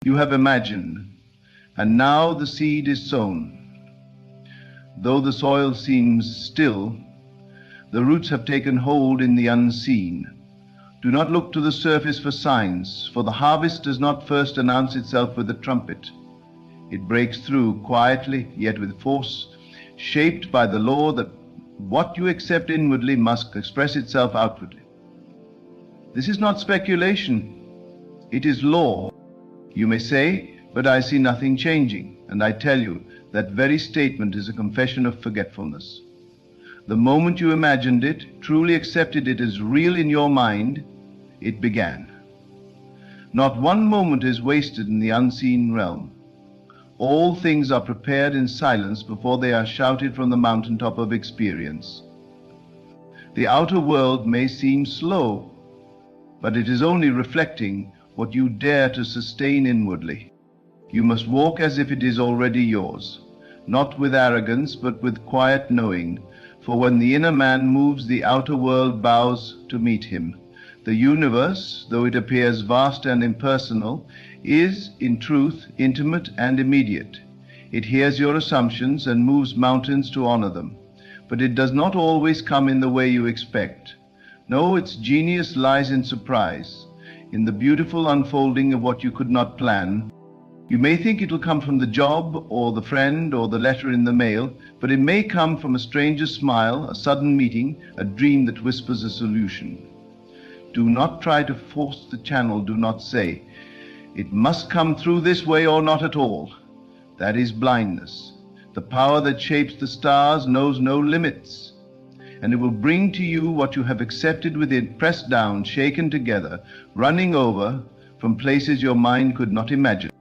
You have imagined, and now the seed is sown. Though the soil seems still, the roots have taken hold in the unseen. Do not look to the surface for signs, for the harvest does not first announce itself with a trumpet. It breaks through quietly, yet with force, shaped by the law that what you accept inwardly must express itself outwardly. This is not speculation, it is law. You may say, but I see nothing changing, and I tell you, that very statement is a confession of forgetfulness. The moment you imagined it, truly accepted it as real in your mind, it began. Not one moment is wasted in the unseen realm. All things are prepared in silence before they are shouted from the mountaintop of experience. The outer world may seem slow, but it is only reflecting what you dare to sustain inwardly. You must walk as if it is already yours, not with arrogance, but with quiet knowing, for when the inner man moves, the outer world bows to meet him. The universe, though it appears vast and impersonal, is, in truth, intimate and immediate. It hears your assumptions and moves mountains to honor them, but it does not always come in the way you expect. No, its genius lies in surprise, in the beautiful unfolding of what you could not plan. You may think it will come from the job, or the friend, or the letter in the mail, but it may come from a stranger's smile, a sudden meeting, a dream that whispers a solution. Do not try to force the channel. Do not say, it must come through this way or not at all. That is blindness. The power that shapes the stars knows no limits, and it will bring to you what you have accepted within, pressed down, shaken together, running over from places your mind could not imagine.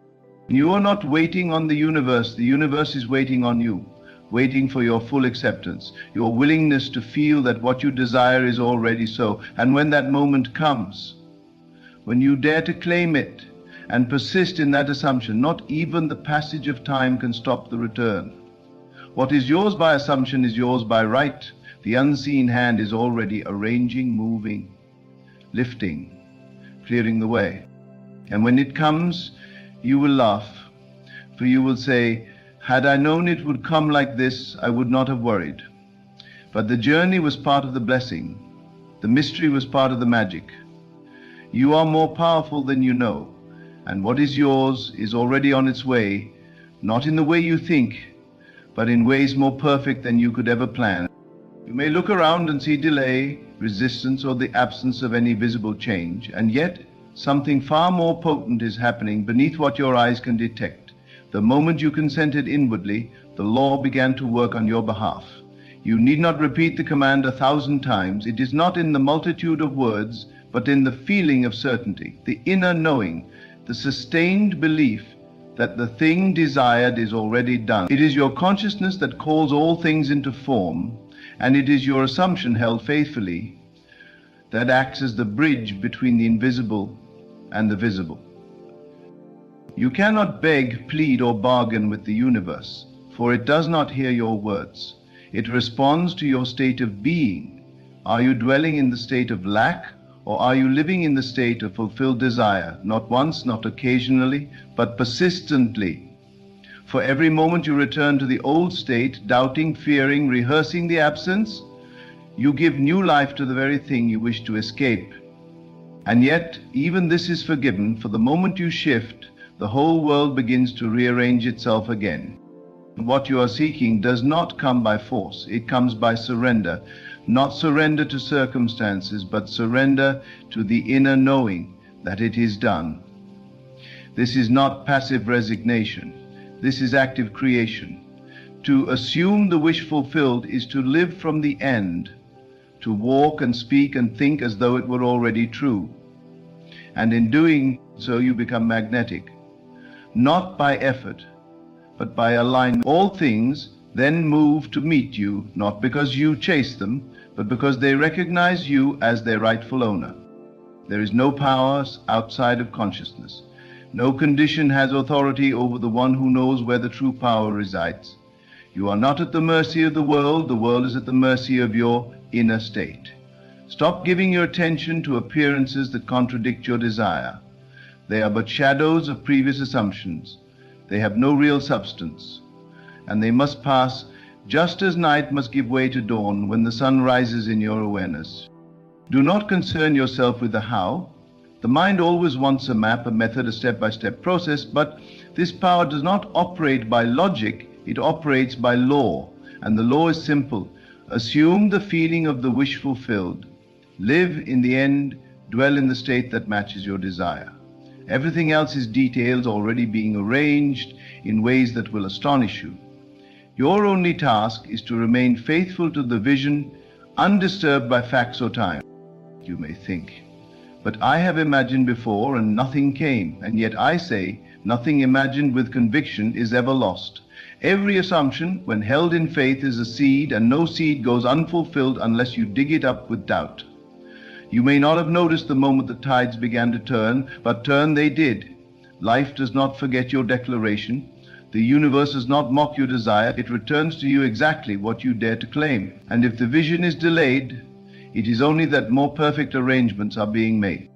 You are not waiting on the universe is waiting on you, waiting for your full acceptance, your willingness to feel that what you desire is already so. And when that moment comes, when you dare to claim it and persist in that assumption, not even the passage of time can stop the return. What is yours by assumption is yours by right. The unseen hand is already arranging, moving, lifting, clearing the way. And when it comes, you will laugh, for you will say, had I known it would come like this, I would not have worried. But the journey was part of the blessing. The mystery was part of the magic. You are more powerful than you know, and what is yours is already on its way, not in the way you think, but in ways more perfect than you could ever plan. You may look around and see delay, resistance, or the absence of any visible change, and yet something far more potent is happening beneath what your eyes can detect. The moment you consented inwardly, the law began to work on your behalf. You need not repeat the command 1,000 times. It is not in the multitude of words, but in the feeling of certainty, the inner knowing, the sustained belief that the thing desired is already done. It is your consciousness that calls all things into form, and it is your assumption held faithfully that acts as the bridge between the invisible and the visible. You cannot beg, plead, or bargain with the universe, for it does not hear your words. It responds to your state of being. Are you dwelling in the state of lack, or are you living in the state of fulfilled desire, not once, not occasionally, but persistently? For every moment you return to the old state, doubting, fearing, rehearsing the absence, you give new life to the very thing you wish to escape. And yet, even this is forgiven, for the moment you shift, the whole world begins to rearrange itself again. What you are seeking does not come by force, it comes by surrender. Not surrender to circumstances, but surrender to the inner knowing that it is done. This is not passive resignation. This is active creation. To assume the wish fulfilled is to live from the end, to walk and speak and think as though it were already true. And in doing so you become magnetic, not by effort, but by alignment. All things then move to meet you, not because you chase them, but because they recognize you as their rightful owner. There is no power outside of consciousness. No condition has authority over the one who knows where the true power resides. You are not at the mercy of the world is at the mercy of your inner state. Stop giving your attention to appearances that contradict your desire. They are but shadows of previous assumptions. They have no real substance, and they must pass just as night must give way to dawn when the sun rises in your awareness. Do not concern yourself with the how. The mind always wants a map, a method, a step-by-step process, but this power does not operate by logic, it operates by law, and the law is simple. Assume the feeling of the wish fulfilled. Live in the end, dwell in the state that matches your desire. Everything else is details already being arranged in ways that will astonish you. Your only task is to remain faithful to the vision, undisturbed by facts or time. You may think, but I have imagined before and nothing came, and yet I say, nothing imagined with conviction is ever lost. Every assumption, when held in faith, is a seed, and no seed goes unfulfilled unless you dig it up with doubt. You may not have noticed the moment the tides began to turn, but turn they did. Life does not forget your declaration. The universe does not mock your desire. It returns to you exactly what you dare to claim. And if the vision is delayed, it is only that more perfect arrangements are being made.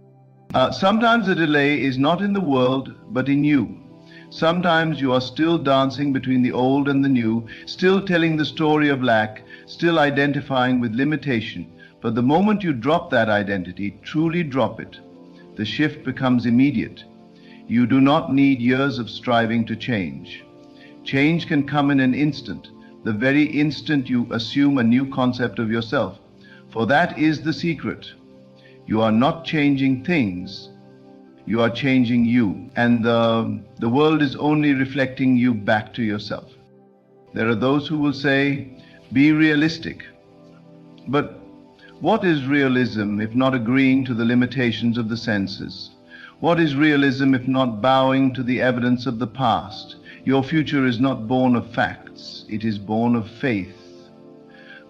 Sometimes the delay is not in the world, but in you. Sometimes you are still dancing between the old and the new, still telling the story of lack, still identifying with limitation. But the moment you drop that identity, truly drop it, the shift becomes immediate. You do not need years of striving to change. Change can come in an instant, the very instant you assume a new concept of yourself. For that is the secret. You are not changing things, you are changing you. And the world is only reflecting you back to yourself. There are those who will say, be realistic. But what is realism if not agreeing to the limitations of the senses? What is realism if not bowing to the evidence of the past? Your future is not born of facts, it is born of faith.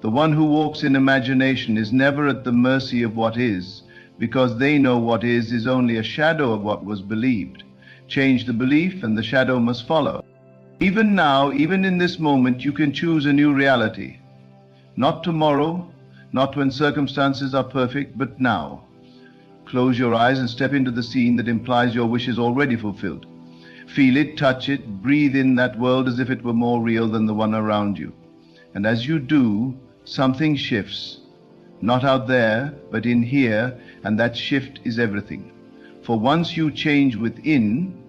The one who walks in imagination is never at the mercy of what is, because they know what is only a shadow of what was believed. Change the belief and the shadow must follow. Even now, even in this moment, you can choose a new reality. Not tomorrow, not when circumstances are perfect, but now. Close your eyes and step into the scene that implies your wish is already fulfilled. Feel it, touch it, breathe in that world as if it were more real than the one around you. And as you do, something shifts. Not out there, but in here, and that shift is everything. For once you change within,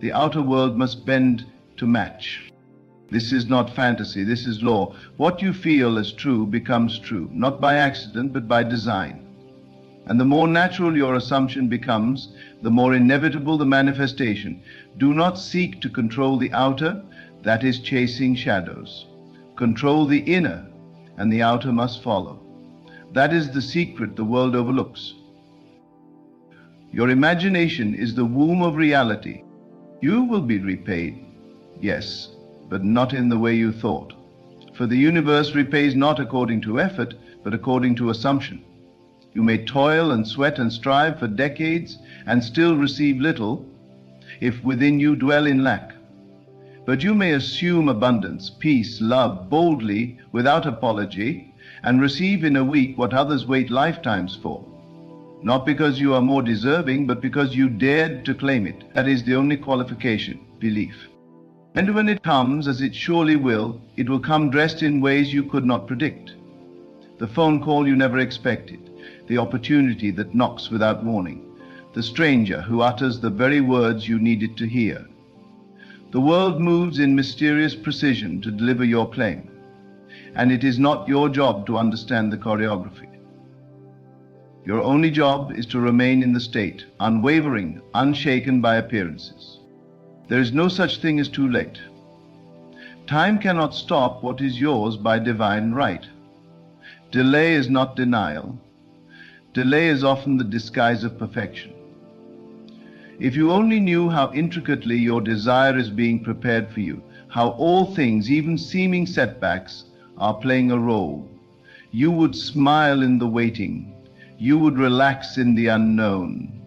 the outer world must bend to match. This is not fantasy, this is law. What you feel as true becomes true, not by accident, but by design. And the more natural your assumption becomes, the more inevitable the manifestation. Do not seek to control the outer, that is chasing shadows. Control the inner, and the outer must follow. That is the secret the world overlooks. Your imagination is the womb of reality. You will be repaid, yes, but not in the way you thought. For the universe repays not according to effort, but according to assumption. You may toil and sweat and strive for decades and still receive little if within you dwell in lack. But you may assume abundance, peace, love boldly without apology and receive in a week what others wait lifetimes for. Not because you are more deserving, but because you dared to claim it. That is the only qualification, belief. And when it comes, as it surely will, it will come dressed in ways you could not predict. The phone call you never expected, the opportunity that knocks without warning, the stranger who utters the very words you needed to hear. The world moves in mysterious precision to deliver your claim, and it is not your job to understand the choreography. Your only job is to remain in the state, unwavering, unshaken by appearances. There is no such thing as too late. Time cannot stop what is yours by divine right. Delay is not denial. Delay is often the disguise of perfection. If you only knew how intricately your desire is being prepared for you, how all things, even seeming setbacks, are playing a role, you would smile in the waiting. You would relax in the unknown.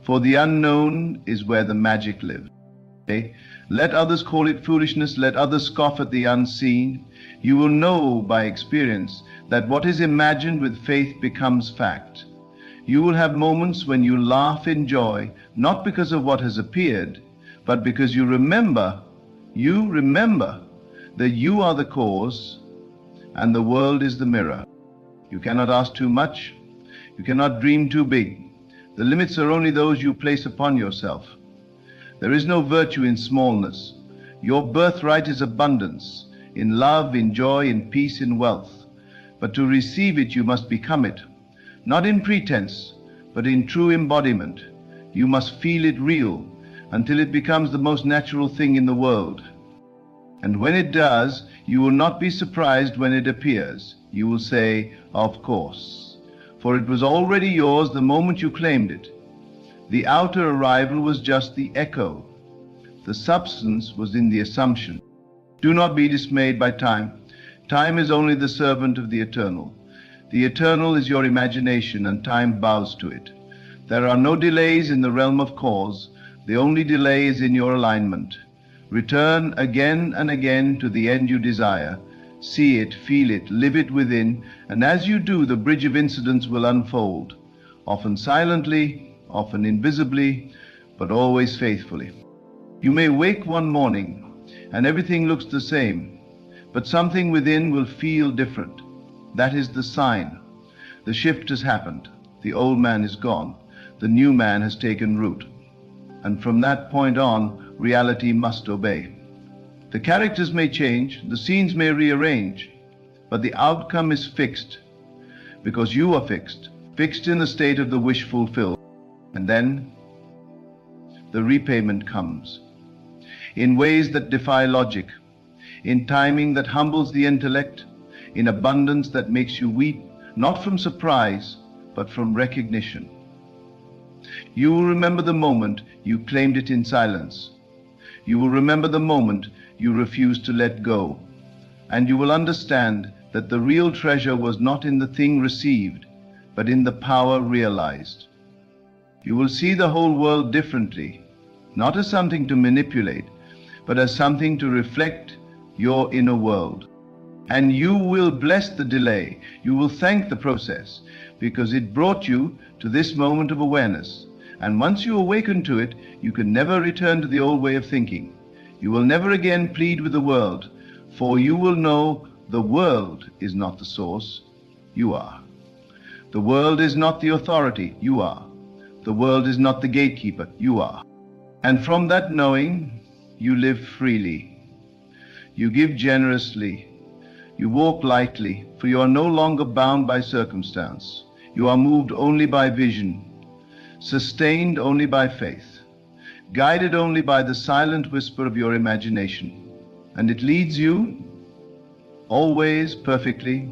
For the unknown is where the magic lives. Let others call it foolishness, let others scoff at the unseen. You will know by experience that what is imagined with faith becomes fact. You will have moments when you laugh in joy, not because of what has appeared, but because you remember that you are the cause and the world is the mirror. You cannot ask too much. You cannot dream too big. The limits are only those you place upon yourself. There is no virtue in smallness. Your birthright is abundance, in love, in joy, in peace, in wealth. But to receive it, you must become it. Not in pretense, but in true embodiment. You must feel it real until it becomes the most natural thing in the world. And when it does, you will not be surprised when it appears. You will say, of course, for it was already yours the moment you claimed it. The outer arrival was just the echo. The substance was in the assumption. Do not be dismayed by time. Time is only the servant of the eternal. The eternal is your imagination, and time bows to it. There are no delays in the realm of cause. The only delay is in your alignment. Return again and again to the end you desire. See it, feel it, live it within, and as you do, the bridge of incidents will unfold, often silently, often invisibly, but always faithfully. You may wake one morning, and everything looks the same, but something within will feel different. That is the sign. The shift has happened. The old man is gone. The new man has taken root. And from that point on, reality must obey. The characters may change, the scenes may rearrange, but the outcome is fixed, because you are fixed in the state of the wish fulfilled. And then the repayment comes, in ways that defy logic, in timing that humbles the intellect, in abundance that makes you weep, not from surprise, but from recognition. You will remember the moment you claimed it in silence. You will remember the moment you refused to let go. And you will understand that the real treasure was not in the thing received, but in the power realized. You will see the whole world differently, not as something to manipulate, but as something to reflect your inner world. And you will bless the delay. You will thank the process, because it brought you to this moment of awareness. And once you awaken to it, you can never return to the old way of thinking. You will never again plead with the world, for you will know the world is not the source, you are. The world is not the authority, you are. The world is not the gatekeeper, you are. And from that knowing, you live freely. You give generously. You walk lightly, for you are no longer bound by circumstance. You are moved only by vision, sustained only by faith, guided only by the silent whisper of your imagination. And it leads you, always perfectly,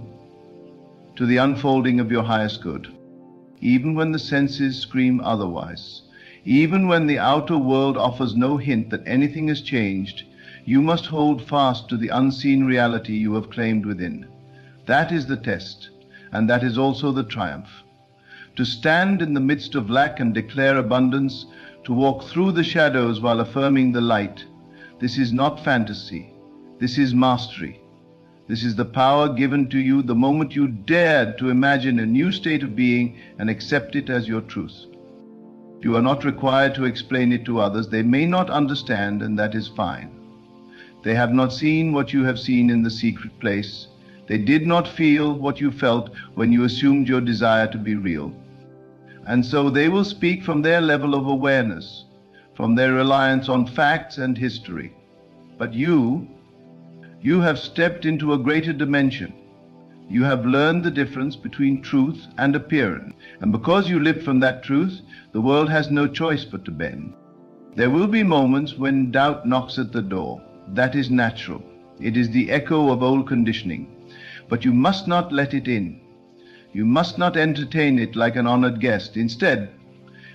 to the unfolding of your highest good. Even when the senses scream otherwise, even when the outer world offers no hint that anything has changed, you must hold fast to the unseen reality you have claimed within. That is the test, and that is also the triumph. To stand in the midst of lack and declare abundance, to walk through the shadows while affirming the light, this is not fantasy. This is mastery. This is the power given to you the moment you dared to imagine a new state of being and accept it as your truth. You are not required to explain it to others. They may not understand, and that is fine. They have not seen what you have seen in the secret place. They did not feel what you felt when you assumed your desire to be real. And so they will speak from their level of awareness, from their reliance on facts and history. But you have stepped into a greater dimension. You have learned the difference between truth and appearance. And because you live from that truth, the world has no choice but to bend. There will be moments when doubt knocks at the door. That is natural. It is the echo of old conditioning. But you must not let it in. You must not entertain it like an honored guest. Instead,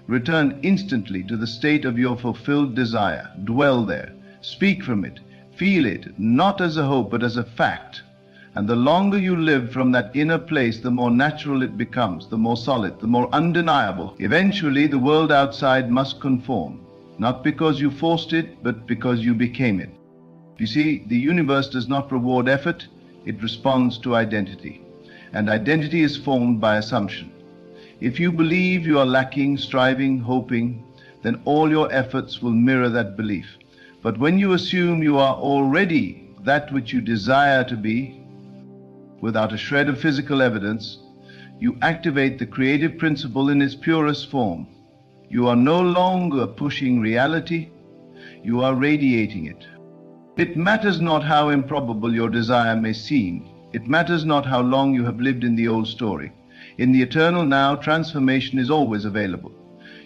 return instantly to the state of your fulfilled desire. Dwell there. Speak from it. Feel it, not as a hope, but as a fact. And the longer you live from that inner place, the more natural it becomes, the more solid, the more undeniable. Eventually, the world outside must conform, not because you forced it, but because you became it. You see, the universe does not reward effort, it responds to identity. And identity is formed by assumption. If you believe you are lacking, striving, hoping, then all your efforts will mirror that belief. But when you assume you are already that which you desire to be, without a shred of physical evidence, you activate the creative principle in its purest form. You are no longer pushing reality, you are radiating it. It matters not how improbable your desire may seem. It matters not how long you have lived in the old story. In the eternal now, transformation is always available.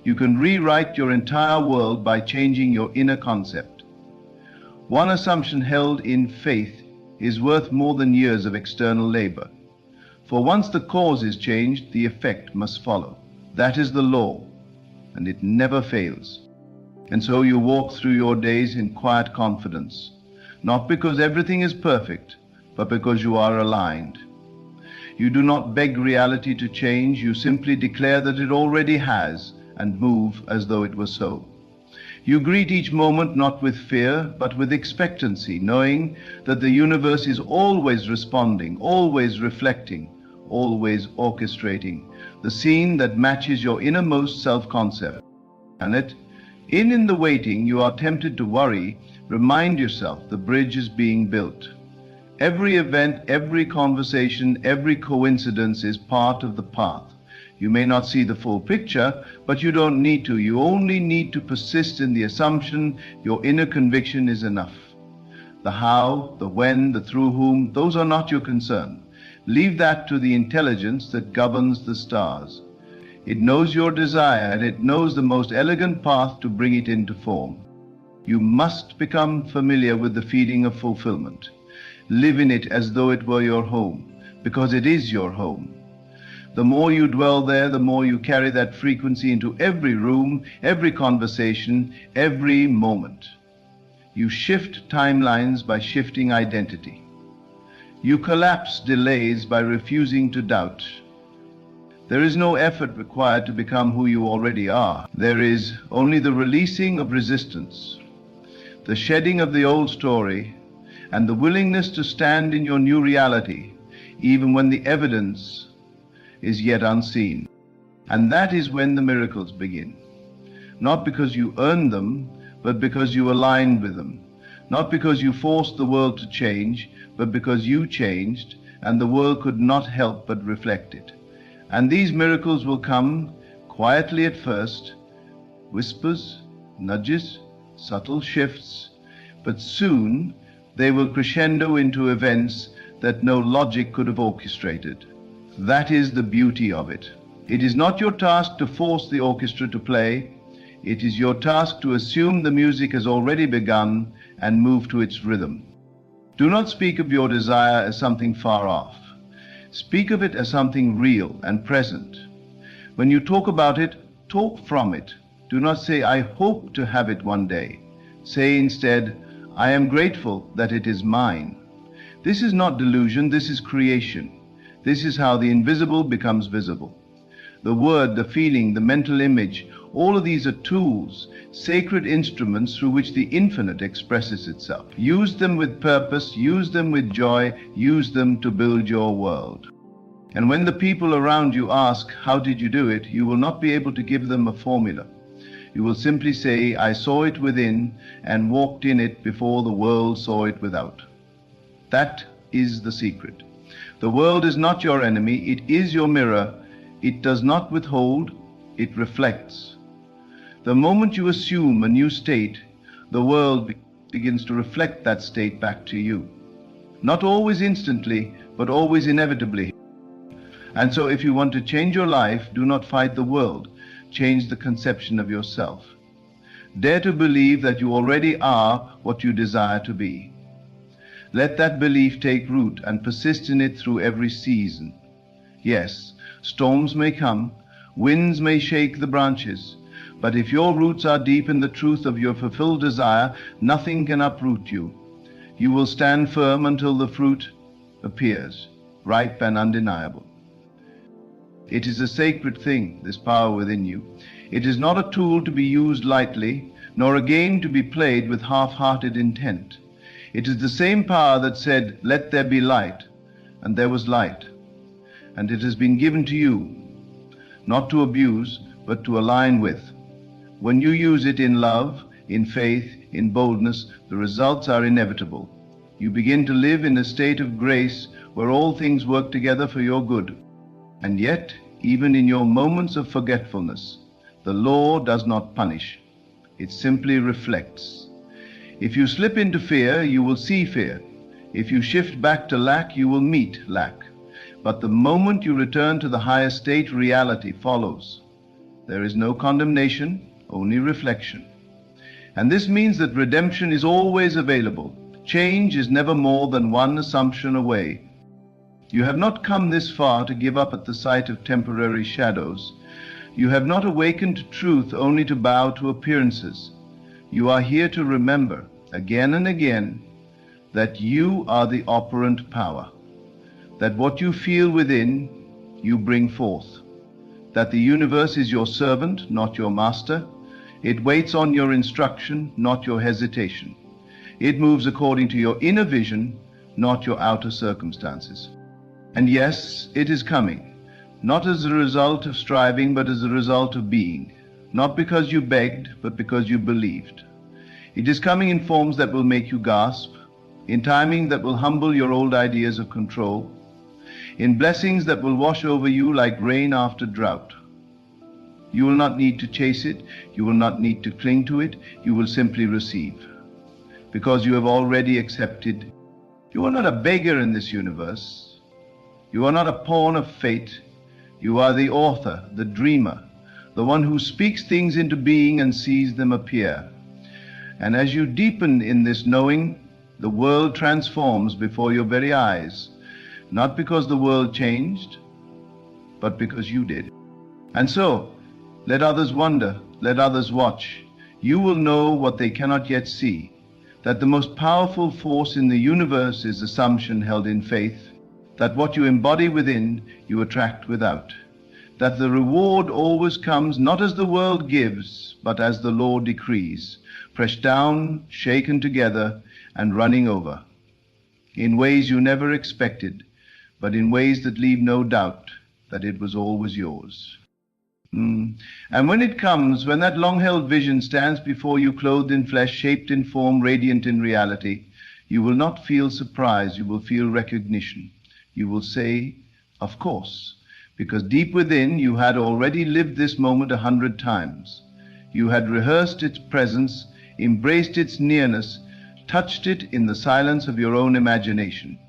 You can rewrite your entire world by changing your inner concept. One assumption held in faith is worth more than years of external labor. For once the cause is changed, the effect must follow. That is the law, and it never fails. And so you walk through your days in quiet confidence, not because everything is perfect, but because you are aligned. You do not beg reality to change, you simply declare that it already has, and move as though it were so. You greet each moment not with fear, but with expectancy, knowing that the universe is always responding, always reflecting, always orchestrating, the scene that matches your innermost self-concept. And in the waiting, you are tempted to worry. Remind yourself the bridge is being built. Every event, every conversation, every coincidence is part of the path. You may not see the full picture, but you don't need to. You only need to persist in the assumption your inner conviction is enough. The how, the when, the through whom, those are not your concern. Leave that to the intelligence that governs the stars. It knows your desire, and it knows the most elegant path to bring it into form. You must become familiar with the feeling of fulfillment. Live in it as though it were your home, because it is your home. The more you dwell there, the more you carry that frequency into every room, every conversation, every moment. You shift timelines by shifting identity. You collapse delays by refusing to doubt. There is no effort required to become who you already are. There is only the releasing of resistance, the shedding of the old story, and the willingness to stand in your new reality, even when the evidence is yet unseen. And that is when the miracles begin. Not because you earned them, but because you aligned with them. Not because you forced the world to change, but because you changed, and the world could not help but reflect it. And these miracles will come quietly at first, whispers, nudges, subtle shifts, but soon they will crescendo into events that no logic could have orchestrated. That is the beauty of it. It is not your task to force the orchestra to play. It is your task to assume the music has already begun and move to its rhythm. Do not speak of your desire as something far off. Speak of it as something real and present. When you talk about it, talk from it. Do not say, I hope to have it one day. Say instead, I am grateful that it is mine. This is not delusion, this is creation. This is how the invisible becomes visible. The word, the feeling, the mental image, all of these are tools, sacred instruments through which the infinite expresses itself. Use them with purpose, use them with joy, use them to build your world. And when the people around you ask, how did you do it? You will not be able to give them a formula. You will simply say, I saw it within and walked in it before the world saw it without. That is the secret. The world is not your enemy, it is your mirror. It does not withhold, it reflects. The moment you assume a new state, the world begins to reflect that state back to you. Not always instantly, but always inevitably. And so if you want to change your life, do not fight the world. Change the conception of yourself. Dare to believe that you already are what you desire to be. Let that belief take root and persist in it through every season. Yes, storms may come, winds may shake the branches, but if your roots are deep in the truth of your fulfilled desire, nothing can uproot you. You will stand firm until the fruit appears, ripe and undeniable. It is a sacred thing, this power within you. It is not a tool to be used lightly, nor a game to be played with half-hearted intent. It is the same power that said, let there be light, and there was light. And it has been given to you. not to abuse, but to align with. When you use it in love, in faith, in boldness, the results are inevitable. You begin to live in a state of grace where all things work together for your good. And yet, even in your moments of forgetfulness, the law does not punish. It simply reflects. If you slip into fear, you will see fear. If you shift back to lack, you will meet lack. But the moment you return to the higher state, reality follows. There is no condemnation, only reflection. And this means that redemption is always available. Change is never more than one assumption away. You have not come this far to give up at the sight of temporary shadows. You have not awakened to truth only to bow to appearances. You are here to remember, again and again, that you are the operant power, that what you feel within, you bring forth, that the universe is your servant, not your master. It waits on your instruction, not your hesitation. It moves according to your inner vision, not your outer circumstances. And yes, it is coming, not as a result of striving, but as a result of being, not because you begged, but because you believed. It is coming in forms that will make you gasp, in timing that will humble your old ideas of control, in blessings that will wash over you like rain after drought. You will not need to chase it, you will not need to cling to it, you will simply receive, because you have already accepted. You are not a beggar in this universe. You are not a pawn of fate. You are the author, the dreamer, the one who speaks things into being and sees them appear. And as you deepen in this knowing, the world transforms before your very eyes, not because the world changed, but because you did. And so, let others wonder, let others watch. You will know what they cannot yet see, that the most powerful force in the universe is assumption held in faith, that what you embody within, you attract without, that the reward always comes not as the world gives, but as the Lord decrees, pressed down, shaken together, and running over, in ways you never expected, but in ways that leave no doubt that it was always yours. And when it comes, when that long-held vision stands before you, clothed in flesh, shaped in form, radiant in reality, you will not feel surprise, you will feel recognition. You will say, of course, because deep within you had already lived this moment 100 times. You had rehearsed its presence, embraced its nearness, touched it in the silence of your own imagination.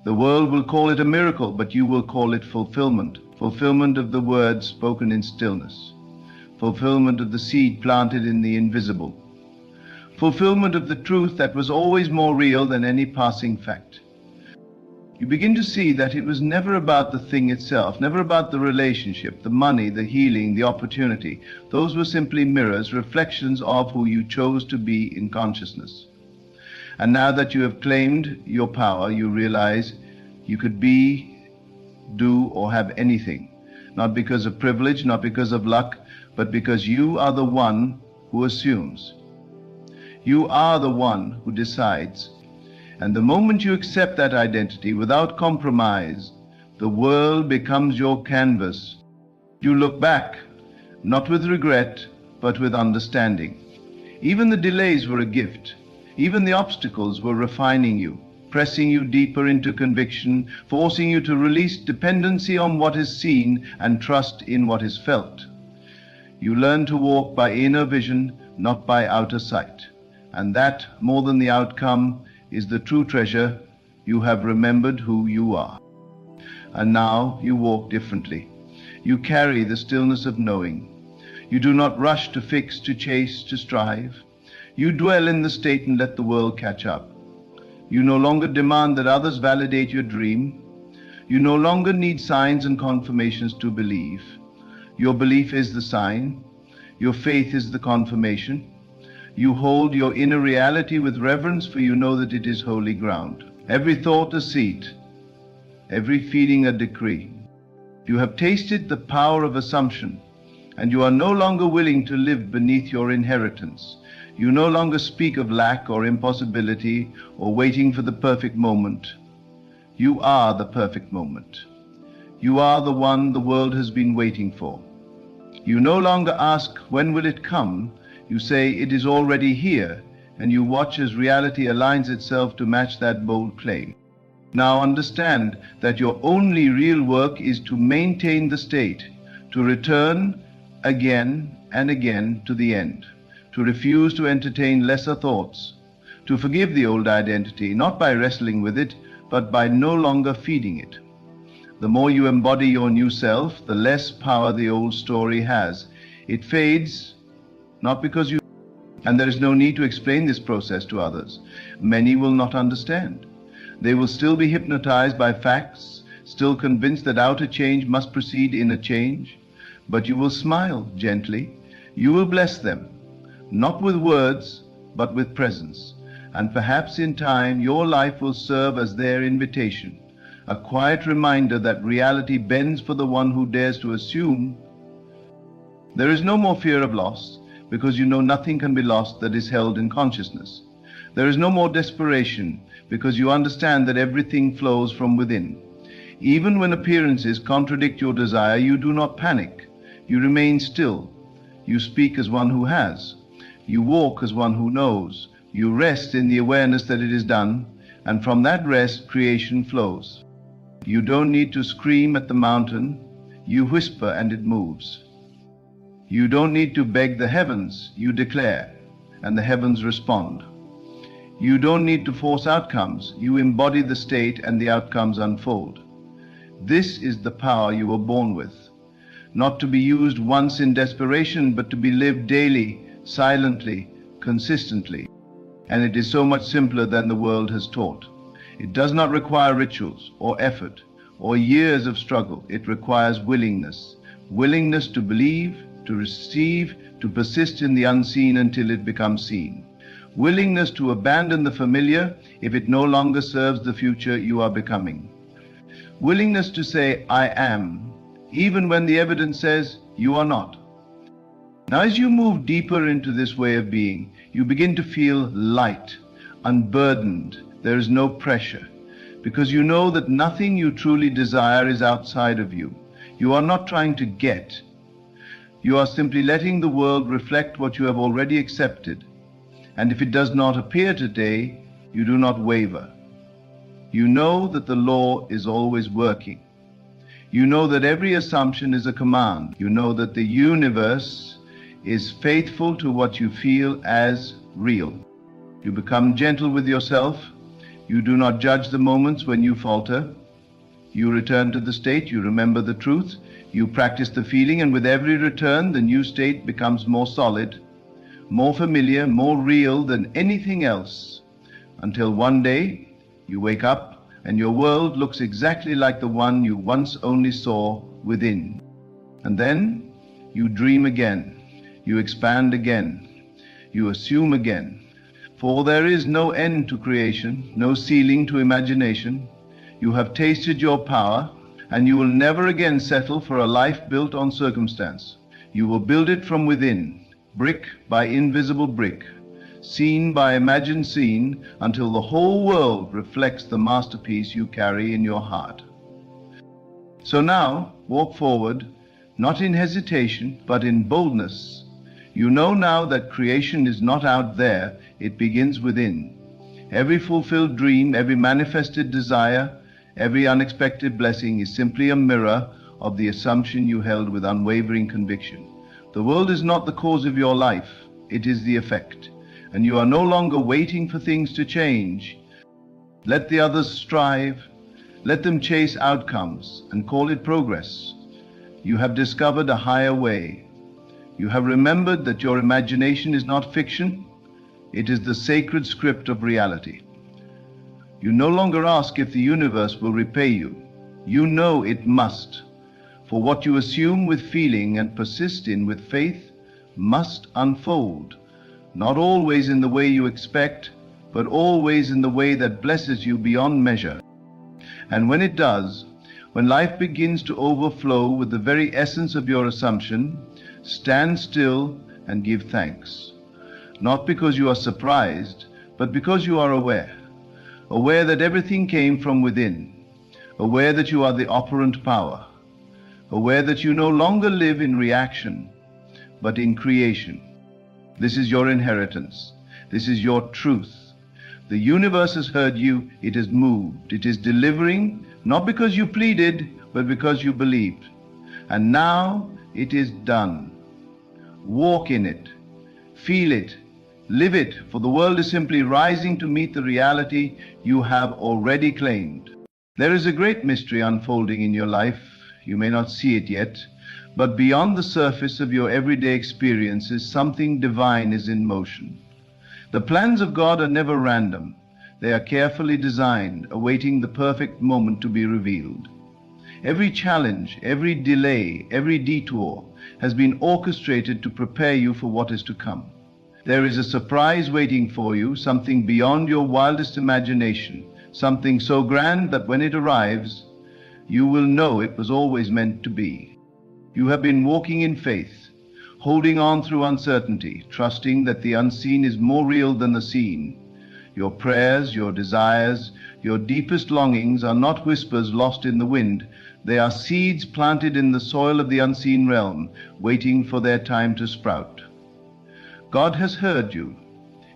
The world will call it a miracle, but you will call it fulfillment. Fulfillment of the words spoken in stillness. Fulfillment of the seed planted in the invisible. Fulfillment of the truth that was always more real than any passing fact. You begin to see that it was never about the thing itself, never about the relationship, the money, the healing, the opportunity. Those were simply mirrors, reflections of who you chose to be in consciousness. And now that you have claimed your power, you realize you could be, do, or have anything, not because of privilege, not because of luck, but because you are the one who assumes. You are the one who decides. And the moment you accept that identity without compromise, the world becomes your canvas. You look back, not with regret, but with understanding. Even the delays were a gift. Even the obstacles were refining you, pressing you deeper into conviction, forcing you to release dependency on what is seen and trust in what is felt. You learn to walk by inner vision, not by outer sight. And that, more than the outcome, is the true treasure. You have remembered who you are. And now you walk differently. You carry the stillness of knowing. You do not rush to fix, to chase, to strive. You dwell in the state and let the world catch up. You no longer demand that others validate your dream. You no longer need signs and confirmations to believe. Your belief is the sign. Your faith is the confirmation. You hold your inner reality with reverence, for you know that it is holy ground. Every thought a seed, every feeling a decree. You have tasted the power of assumption, and you are no longer willing to live beneath your inheritance. You no longer speak of lack or impossibility or waiting for the perfect moment. You are the perfect moment. You are the one the world has been waiting for. You no longer ask, when will it come? You say, it is already here, and you watch as reality aligns itself to match that bold claim. Now understand that your only real work is to maintain the state, to return again and again to the end, to refuse to entertain lesser thoughts, to forgive the old identity, not by wrestling with it, but by no longer feeding it. The more you embody your new self, the less power the old story has. It fades, not because you... And there is no need to explain this process to others. Many will not understand. They will still be hypnotized by facts, still convinced that outer change must precede inner change. But you will smile gently. You will bless them, not with words, but with presence. And perhaps in time, your life will serve as their invitation, a quiet reminder that reality bends for the one who dares to assume. There is no more fear of loss, because you know nothing can be lost that is held in consciousness. There is no more desperation, because you understand that everything flows from within. Even when appearances contradict your desire, you do not panic. You remain still. You speak as one who has. You walk as one who knows. You rest in the awareness that it is done, and from that rest, creation flows. You don't need to scream at the mountain. You whisper and it moves. You don't need to beg the heavens. You declare, and the heavens respond. You don't need to force outcomes. You embody the state and the outcomes unfold. This is the power you were born with, not to be used once in desperation, but to be lived daily, silently, consistently. And it is so much simpler than the world has taught. It does not require rituals or effort or years of struggle. It requires willingness. Willingness to believe, to receive, to persist in the unseen until it becomes seen. Willingness to abandon the familiar if it no longer serves the future you are becoming. Willingness to say, I am, even when the evidence says you are not. Now, as you move deeper into this way of being, you begin to feel light, unburdened. There is no pressure, because you know that nothing you truly desire is outside of you. You are not trying to get. You are simply letting the world reflect what you have already accepted. And if it does not appear today, you do not waver. You know that the law is always working. You know that every assumption is a command. You know that the universe is faithful to what you feel as real. You become gentle with yourself. You do not judge the moments when you falter. You return to the state. You remember the truth. You practice the feeling, and with every return, the new state becomes more solid, more familiar, more real than anything else, until one day you wake up and your world looks exactly like the one you once only saw within. And then you dream again, you expand again, you assume again. For there is no end to creation, no ceiling to imagination. You have tasted your power, and you will never again settle for a life built on circumstance. You will build it from within, brick by invisible brick, scene by imagined scene, until the whole world reflects the masterpiece you carry in your heart. So now, walk forward, not in hesitation, but in boldness. You know now that creation is not out there, it begins within. Every fulfilled dream, every manifested desire, every unexpected blessing is simply a mirror of the assumption you held with unwavering conviction. The world is not the cause of your life, it is the effect. And you are no longer waiting for things to change. Let the others strive, let them chase outcomes and call it progress. You have discovered a higher way. You have remembered that your imagination is not fiction, it is the sacred script of reality. You no longer ask if the universe will repay you. You know it must. For what you assume with feeling and persist in with faith must unfold, not always in the way you expect, but always in the way that blesses you beyond measure. And when it does, when life begins to overflow with the very essence of your assumption, stand still and give thanks. Not because you are surprised, but because you are aware. Aware that everything came from within. Aware that you are the operant power. aware that you no longer live in reaction, but in creation. This is your inheritance. This is your truth. The universe has heard you, it has moved, it is delivering, not because you pleaded, but because you believed. And now it is done. Walk in it, feel it, live it, for the world is simply rising to meet the reality you have already claimed. There is a great mystery unfolding in your life. You may not see it yet, but beyond the surface of your everyday experiences, something divine is in motion. The plans of God are never random. They are carefully designed, awaiting the perfect moment to be revealed. Every challenge, every delay, every detour has been orchestrated to prepare you for what is to come. There is a surprise waiting for you, something beyond your wildest imagination, something so grand that when it arrives, you will know it was always meant to be. You have been walking in faith, holding on through uncertainty, trusting that the unseen is more real than the seen. Your prayers, your desires, your deepest longings are not whispers lost in the wind. They are seeds planted in the soil of the unseen realm, waiting for their time to sprout. God has heard you.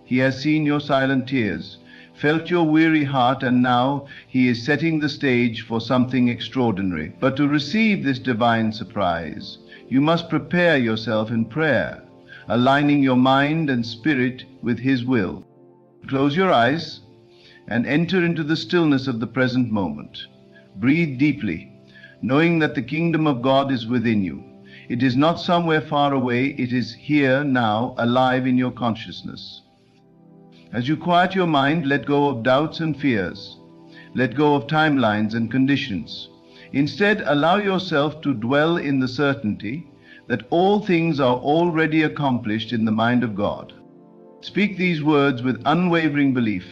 He has seen your silent tears, felt your weary heart, and now He is setting the stage for something extraordinary. But to receive this divine surprise, you must prepare yourself in prayer, aligning your mind and spirit with His will. Close your eyes and enter into the stillness of the present moment. Breathe deeply, knowing that the kingdom of God is within you. It is not somewhere far away, it is here now, alive in your consciousness. As you quiet your mind, let go of doubts and fears. Let go of timelines and conditions. Instead, allow yourself to dwell in the certainty that all things are already accomplished in the mind of God. Speak these words with unwavering belief.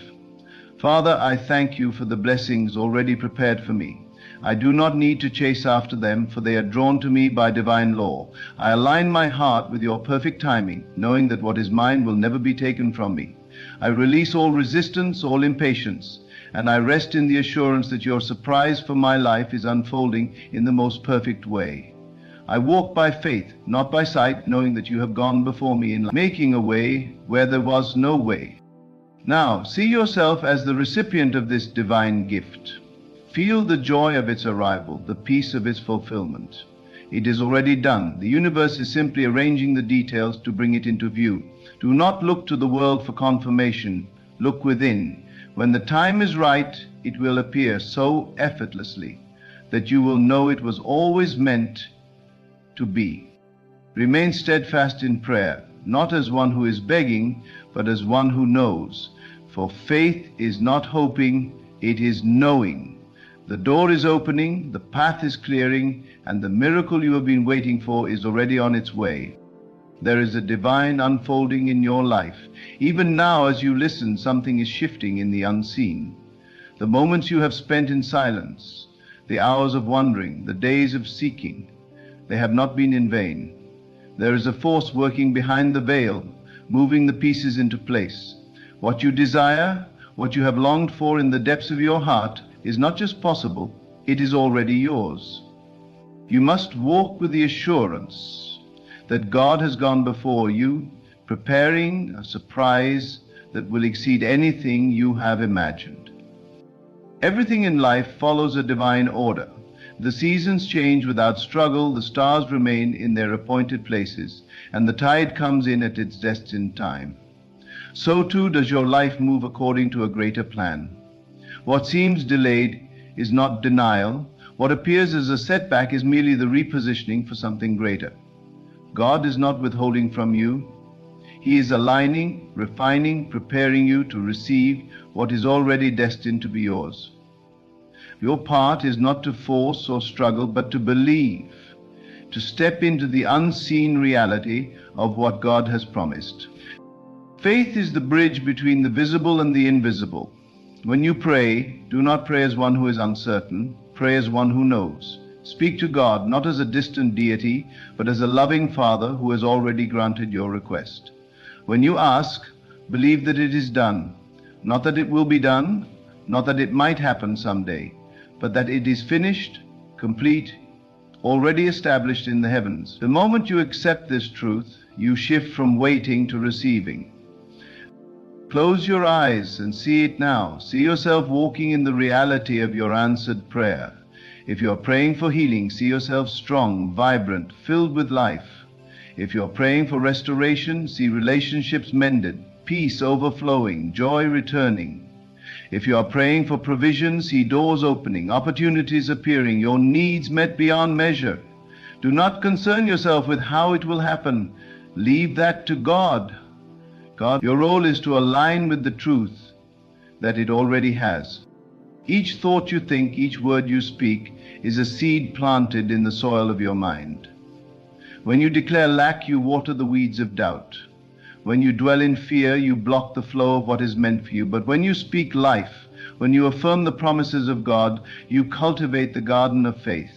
Father, I thank you for the blessings already prepared for me. I do not need to chase after them, for they are drawn to me by divine law. I align my heart with your perfect timing, knowing that what is mine will never be taken from me. I release all resistance, all impatience, and I rest in the assurance that your surprise for my life is unfolding in the most perfect way. I walk by faith, not by sight, knowing that you have gone before me in making a way where there was no way. Now, see yourself as the recipient of this divine gift. Feel the joy of its arrival, the peace of its fulfillment. It is already done. The universe is simply arranging the details to bring it into view. Do not look to the world for confirmation. Look within. When the time is right, it will appear so effortlessly that you will know it was always meant to be. Remain steadfast in prayer, not as one who is begging, but as one who knows. For faith is not hoping, it is knowing. The door is opening, the path is clearing, and the miracle you have been waiting for is already on its way. There is a divine unfolding in your life. Even now, as you listen, something is shifting in the unseen. The moments you have spent in silence, the hours of wondering, the days of seeking, they have not been in vain. There is a force working behind the veil, moving the pieces into place. What you desire, what you have longed for in the depths of your heart, is not just possible, it is already yours. You must walk with the assurance that God has gone before you, preparing a surprise that will exceed anything you have imagined. Everything in life follows a divine order. The seasons change without struggle, the stars remain in their appointed places, and the tide comes in at its destined time. So too does your life move according to a greater plan. What seems delayed is not denial. What appears as a setback is merely the repositioning for something greater. God is not withholding from you. He is aligning, refining, preparing you to receive what is already destined to be yours. Your part is not to force or struggle, but to believe, to step into the unseen reality of what God has promised. Faith is the bridge between the visible and the invisible. When you pray, do not pray as one who is uncertain, pray as one who knows. Speak to God not as a distant deity, but as a loving Father who has already granted your request. When you ask, believe that it is done, not that it will be done, not that it might happen someday, but that it is finished, complete, already established in the heavens. The moment you accept this truth, you shift from waiting to receiving. Close your eyes and see it now. See yourself walking in the reality of your answered prayer. If you're praying for healing, see yourself strong, vibrant, filled with life. If you're praying for restoration, see relationships mended, peace overflowing, joy returning. If you are praying for provision, see doors opening, opportunities appearing, your needs met beyond measure. Do not concern yourself with how it will happen. Leave that to God. Your role is to align with the truth that it already has. Each thought you think, each word you speak, is a seed planted in the soil of your mind. When you declare lack, you water the weeds of doubt. When you dwell in fear, you block the flow of what is meant for you. But when you speak life, when you affirm the promises of God, you cultivate the garden of faith.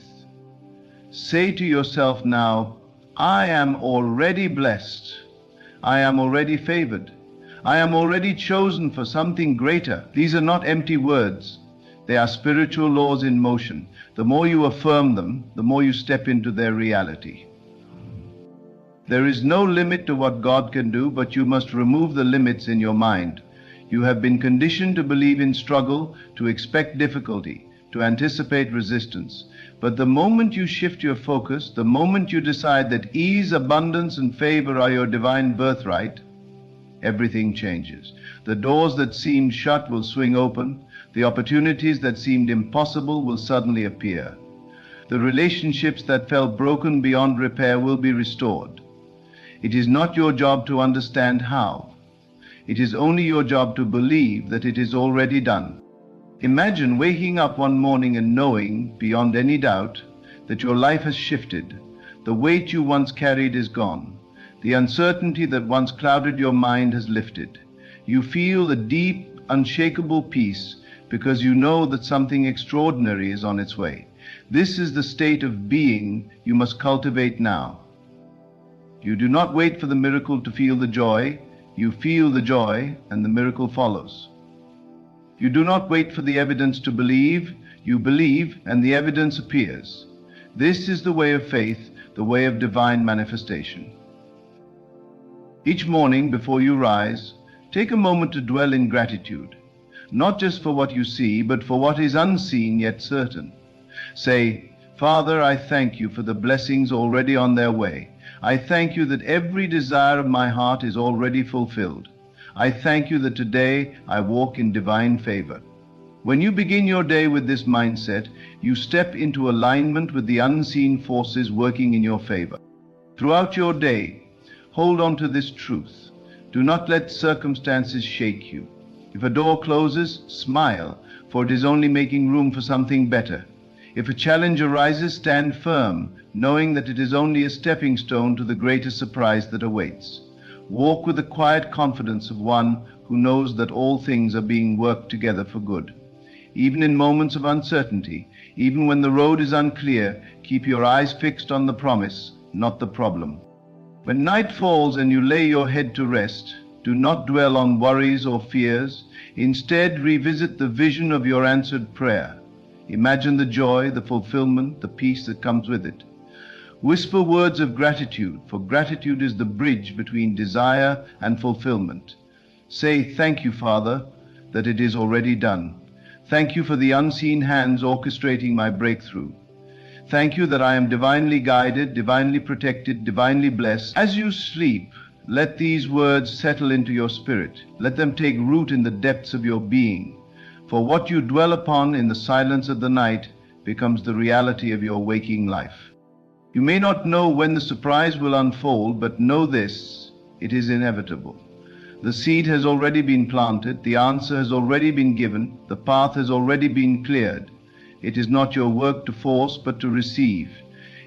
Say to yourself now, I am already blessed. I am already favored. I am already chosen for something greater. These are not empty words. They are spiritual laws in motion. The more you affirm them, the more you step into their reality. There is no limit to what God can do, but you must remove the limits in your mind. You have been conditioned to believe in struggle, to expect difficulty, to anticipate resistance. But the moment you shift your focus, the moment you decide that ease, abundance, and favor are your divine birthright, everything changes. The doors that seemed shut will swing open. The opportunities that seemed impossible will suddenly appear. The relationships that felt broken beyond repair will be restored. It is not your job to understand how. It is only your job to believe that it is already done. Imagine waking up one morning and knowing, beyond any doubt, that your life has shifted. The weight you once carried is gone. The uncertainty that once clouded your mind has lifted. You feel a deep, unshakable peace because you know that something extraordinary is on its way. This is the state of being you must cultivate now. You do not wait for the miracle to feel the joy. You feel the joy, and the miracle follows. You do not wait for the evidence to believe. You believe, and the evidence appears. This is the way of faith, the way of divine manifestation. Each morning before you rise, take a moment to dwell in gratitude, not just for what you see, but for what is unseen yet certain. Say, Father, I thank you for the blessings already on their way. I thank you that every desire of my heart is already fulfilled. I thank you that today I walk in divine favor. When you begin your day with this mindset, you step into alignment with the unseen forces working in your favor. Throughout your day, hold on to this truth. Do not let circumstances shake you. If a door closes, smile, for it is only making room for something better. If a challenge arises, stand firm, knowing that it is only a stepping stone to the greater surprise that awaits. Walk with the quiet confidence of one who knows that all things are being worked together for good. Even in moments of uncertainty, even when the road is unclear, keep your eyes fixed on the promise, not the problem. When night falls and you lay your head to rest, do not dwell on worries or fears. Instead, revisit the vision of your answered prayer. Imagine the joy, the fulfillment, the peace that comes with it. Whisper words of gratitude, for gratitude is the bridge between desire and fulfillment. Say, thank you, Father, that it is already done. Thank you for the unseen hands orchestrating my breakthrough. Thank you that I am divinely guided, divinely protected, divinely blessed. As you sleep, let these words settle into your spirit. Let them take root in the depths of your being. For what you dwell upon in the silence of the night becomes the reality of your waking life. You may not know when the surprise will unfold, but know this, it is inevitable. The seed has already been planted, the answer has already been given, the path has already been cleared. It is not your work to force, but to receive.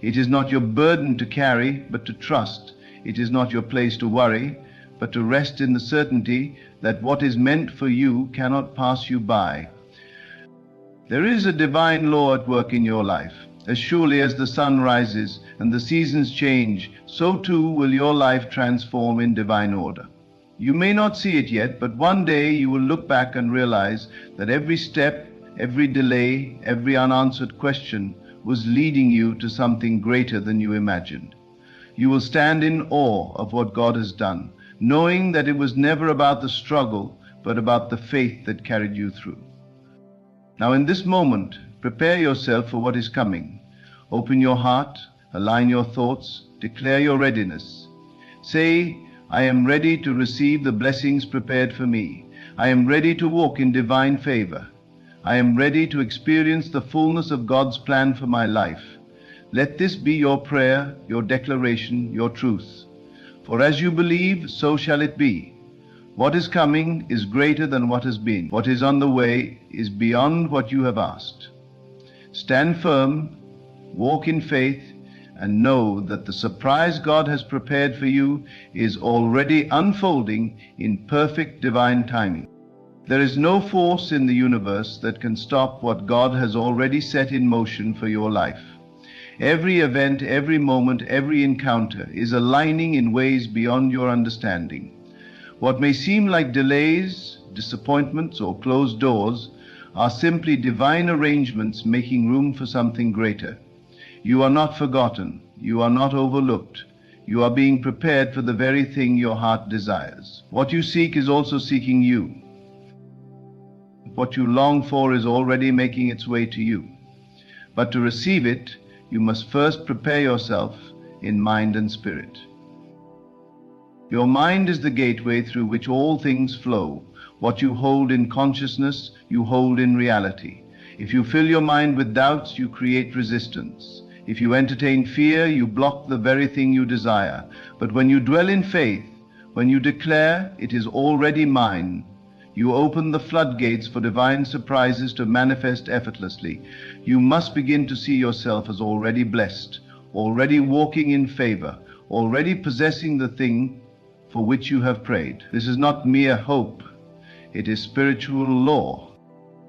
It is not your burden to carry, but to trust. It is not your place to worry, but to rest in the certainty that what is meant for you cannot pass you by. There is a divine law at work in your life. As surely as the sun rises and the seasons change, so too will your life transform in divine order. You may not see it yet, but one day you will look back and realize that every step, every delay, every unanswered question was leading you to something greater than you imagined. You will stand in awe of what God has done, knowing that it was never about the struggle, but about the faith that carried you through. Now in this moment, prepare yourself for what is coming. Open your heart, align your thoughts, declare your readiness. Say, I am ready to receive the blessings prepared for me. I am ready to walk in divine favor. I am ready to experience the fullness of God's plan for my life. Let this be your prayer, your declaration, your truth. For as you believe, so shall it be. What is coming is greater than what has been. What is on the way is beyond what you have asked. Stand firm, walk in faith, and know that the surprise God has prepared for you is already unfolding in perfect divine timing. There is no force in the universe that can stop what God has already set in motion for your life. Every event, every moment, every encounter is aligning in ways beyond your understanding. What may seem like delays, disappointments, or closed doors are simply divine arrangements making room for something greater. You are not forgotten. You are not overlooked. You are being prepared for the very thing your heart desires. What you seek is also seeking you. What you long for is already making its way to you. But to receive it, you must first prepare yourself in mind and spirit. Your mind is the gateway through which all things flow. What you hold in consciousness, you hold in reality. If you fill your mind with doubts, you create resistance. If you entertain fear, you block the very thing you desire. But when you dwell in faith, when you declare, it is already mine, you open the floodgates for divine surprises to manifest effortlessly. You must begin to see yourself as already blessed, already walking in favor, already possessing the thing for which you have prayed. This is not mere hope. It is spiritual law.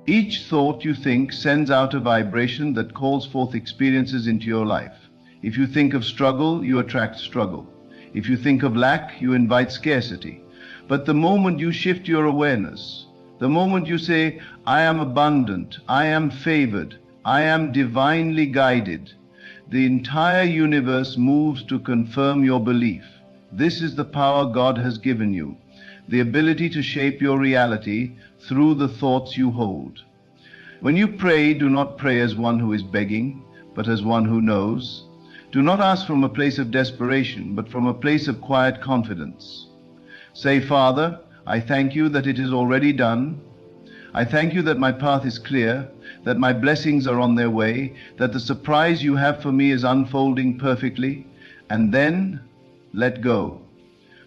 Each thought you think sends out a vibration that calls forth experiences into your life. If you think of struggle, you attract struggle. If you think of lack, you invite scarcity. But the moment you shift your awareness, the moment you say, I am abundant, I am favored, I am divinely guided, the entire universe moves to confirm your belief. This is the power God has given you, the ability to shape your reality through the thoughts you hold. When you pray, do not pray as one who is begging, but as one who knows. Do not ask from a place of desperation, but from a place of quiet confidence. Say, Father, I thank you that it is already done. I thank you that my path is clear, that my blessings are on their way, that the surprise you have for me is unfolding perfectly. And then let go.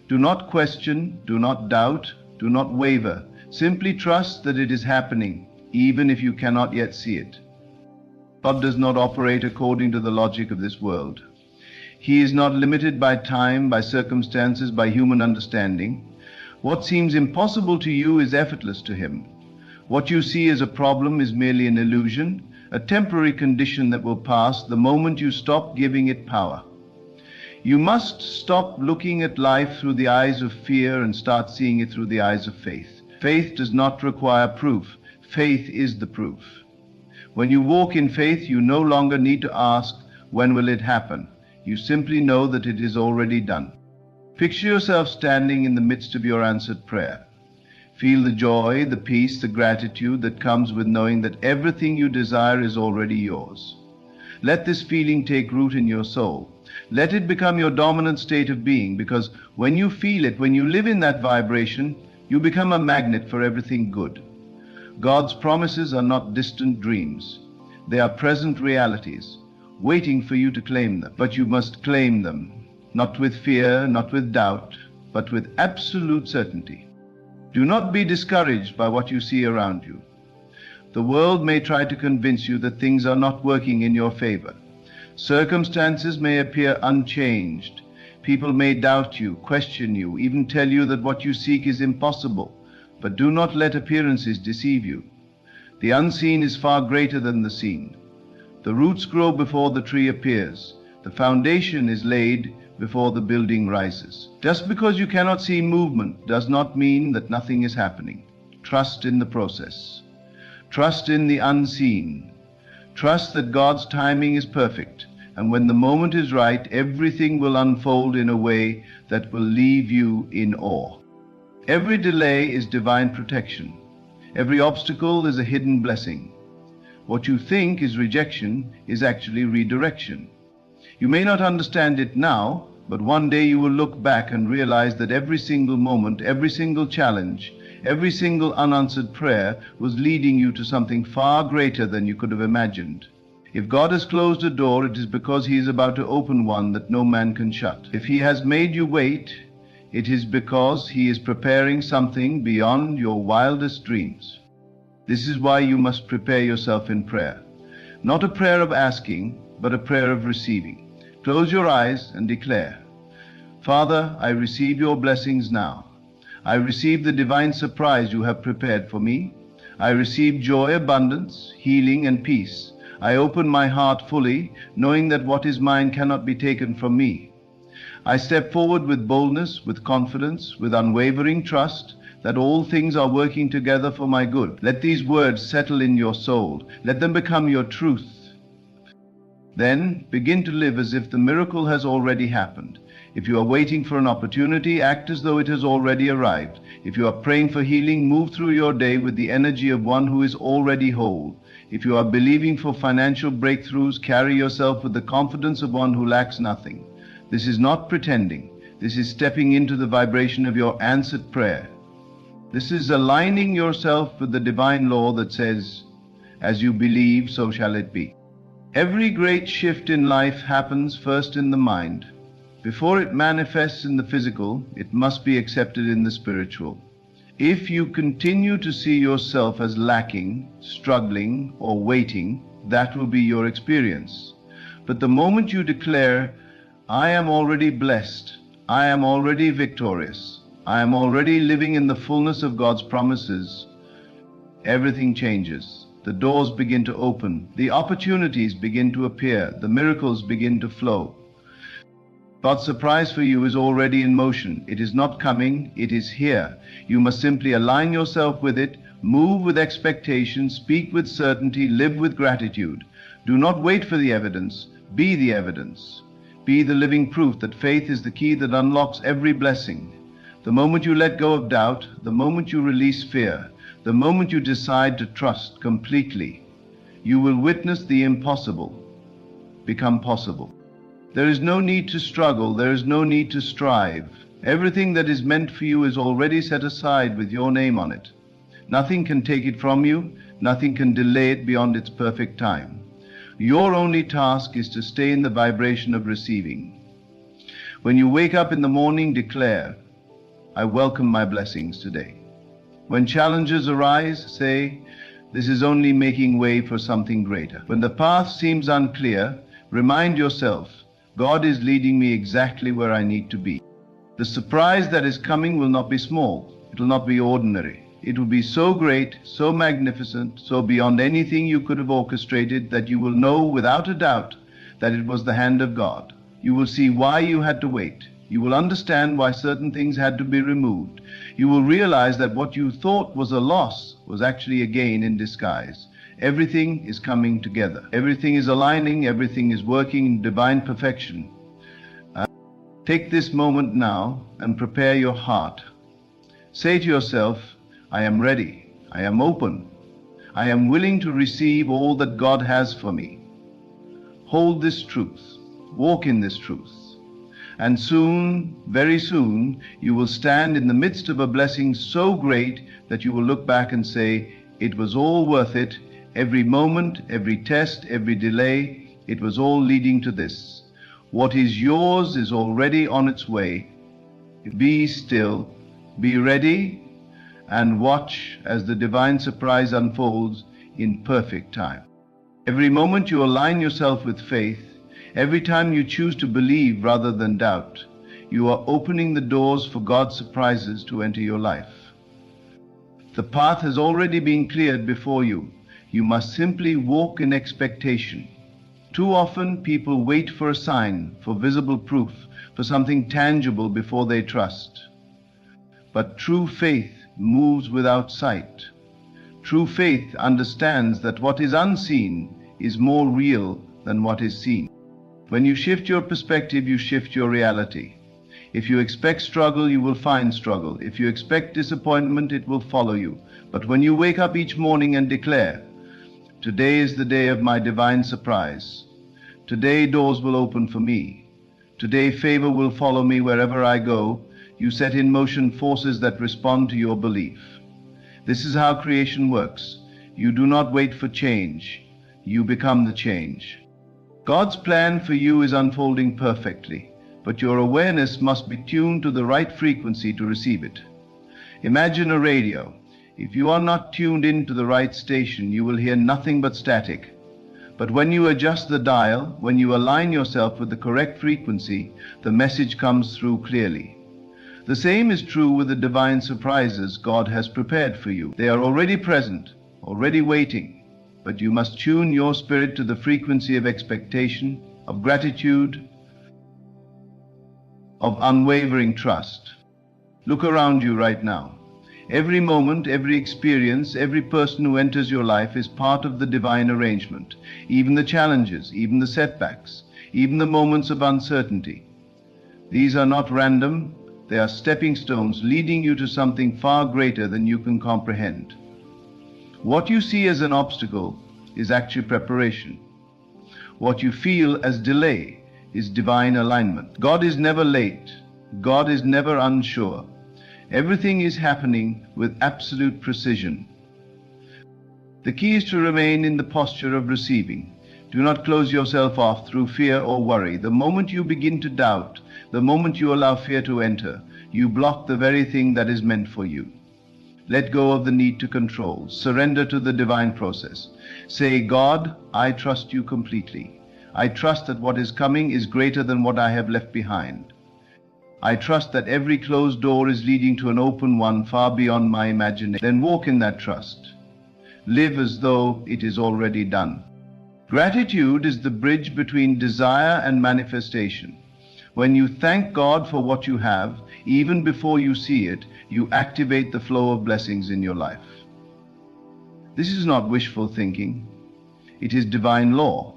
Do not question, do not doubt, do not waver. Simply trust that it is happening, even if you cannot yet see it. God does not operate according to the logic of this world. He is not limited by time, by circumstances, by human understanding. What seems impossible to you is effortless to him. What you see as a problem is merely an illusion, a temporary condition that will pass the moment you stop giving it power. You must stop looking at life through the eyes of fear and start seeing it through the eyes of faith. Faith does not require proof. Faith is the proof. When you walk in faith, you no longer need to ask, when will it happen? You simply know that it is already done. Picture yourself standing in the midst of your answered prayer. Feel the joy, the peace, the gratitude that comes with knowing that everything you desire is already yours. Let this feeling take root in your soul. Let it become your dominant state of being, because when you feel it, when you live in that vibration, you become a magnet for everything good. God's promises are not distant dreams. They are present realities, waiting for you to claim them. But you must claim them, not with fear, not with doubt, but with absolute certainty. Do not be discouraged by what you see around you. The world may try to convince you that things are not working in your favor. Circumstances may appear unchanged. People may doubt you, question you, even tell you that what you seek is impossible. But do not let appearances deceive you. The unseen is far greater than the seen. The roots grow before the tree appears. The foundation is laid before the building rises. Just because you cannot see movement does not mean that nothing is happening. Trust in the process. Trust in the unseen. Trust that God's timing is perfect, and when the moment is right, everything will unfold in a way that will leave you in awe. Every delay is divine protection. Every obstacle is a hidden blessing. What you think is rejection is actually redirection. You may not understand it now, but one day you will look back and realize that every single moment, every single challenge, every single unanswered prayer was leading you to something far greater than you could have imagined. If God has closed a door, it is because He is about to open one that no man can shut. If He has made you wait, it is because He is preparing something beyond your wildest dreams. This is why you must prepare yourself in prayer. Not a prayer of asking, but a prayer of receiving. Close your eyes and declare, Father, I receive your blessings now. I receive the divine surprise you have prepared for me. I receive joy, abundance, healing, and peace. I open my heart fully, knowing that what is mine cannot be taken from me. I step forward with boldness, with confidence, with unwavering trust that all things are working together for my good. Let these words settle in your soul. Let them become your truth. Then begin to live as if the miracle has already happened. If you are waiting for an opportunity, act as though it has already arrived. If you are praying for healing, move through your day with the energy of one who is already whole. If you are believing for financial breakthroughs, carry yourself with the confidence of one who lacks nothing. This is not pretending. This is stepping into the vibration of your answered prayer. This is aligning yourself with the divine law that says, as you believe, so shall it be. Every great shift in life happens first in the mind. Before it manifests in the physical, it must be accepted in the spiritual. If you continue to see yourself as lacking, struggling, or waiting, that will be your experience. But the moment you declare, I am already blessed, I am already victorious, I am already living in the fullness of God's promises, everything changes. The doors begin to open, the opportunities begin to appear, the miracles begin to flow. God's surprise for you is already in motion. It is not coming, it is here. You must simply align yourself with it, move with expectation, speak with certainty, live with gratitude. Do not wait for the evidence, be the evidence. Be the living proof that faith is the key that unlocks every blessing. The moment you let go of doubt, the moment you release fear, the moment you decide to trust completely, you will witness the impossible become possible. There is no need to struggle, there is no need to strive. Everything that is meant for you is already set aside with your name on it. Nothing can take it from you, nothing can delay it beyond its perfect time. Your only task is to stay in the vibration of receiving. When you wake up in the morning, declare, I welcome my blessings today. When challenges arise, say, this is only making way for something greater. When the path seems unclear, remind yourself, God is leading me exactly where I need to be. The surprise that is coming will not be small. It will not be ordinary. It will be so great, so magnificent, so beyond anything you could have orchestrated that you will know without a doubt that it was the hand of God. You will see why you had to wait. You will understand why certain things had to be removed. You will realize that what you thought was a loss was actually a gain in disguise. Everything is coming together. Everything is aligning. Everything is working in divine perfection. Take this moment now and prepare your heart. Say to yourself, I am ready. I am open. I am willing to receive all that God has for me. Hold this truth. Walk in this truth. And soon, very soon, you will stand in the midst of a blessing so great that you will look back and say, it was all worth it. Every moment, every test, every delay, it was all leading to this. What is yours is already on its way. Be still, be ready, and watch as the divine surprise unfolds in perfect time. Every moment you align yourself with faith, every time you choose to believe rather than doubt, you are opening the doors for God's surprises to enter your life. The path has already been cleared before you. You must simply walk in expectation. Too often people wait for a sign, for visible proof, for something tangible before they trust. But true faith moves without sight. True faith understands that what is unseen is more real than what is seen. When you shift your perspective, you shift your reality. If you expect struggle, you will find struggle. If you expect disappointment, it will follow you. But when you wake up each morning and declare, "Today is the day of my divine surprise. Today doors will open for me. Today favor will follow me wherever I go," you set in motion forces that respond to your belief. This is how creation works. You do not wait for change. You become the change. God's plan for you is unfolding perfectly, but your awareness must be tuned to the right frequency to receive it. Imagine a radio. If you are not tuned into the right station, you will hear nothing but static. But when you adjust the dial, when you align yourself with the correct frequency, the message comes through clearly. The same is true with the divine surprises God has prepared for you. They are already present, already waiting, but you must tune your spirit to the frequency of expectation, of gratitude, of unwavering trust. Look around you right now. Every moment, every experience, every person who enters your life is part of the divine arrangement. Even the challenges, even the setbacks, even the moments of uncertainty. These are not random, they are stepping stones leading you to something far greater than you can comprehend. What you see as an obstacle is actually preparation. What you feel as delay is divine alignment. God is never late. God is never unsure. Everything is happening with absolute precision. The key is to remain in the posture of receiving. Do not close yourself off through fear or worry. The moment you begin to doubt, the moment you allow fear to enter, you block the very thing that is meant for you. Let go of the need to control. Surrender to the divine process. Say, "God, I trust you completely. I trust that what is coming is greater than what I have left behind. I trust that every closed door is leading to an open one far beyond my imagination." Then walk in that trust. Live as though it is already done. Gratitude is the bridge between desire and manifestation. When you thank God for what you have, even before you see it, you activate the flow of blessings in your life. This is not wishful thinking. It is divine law.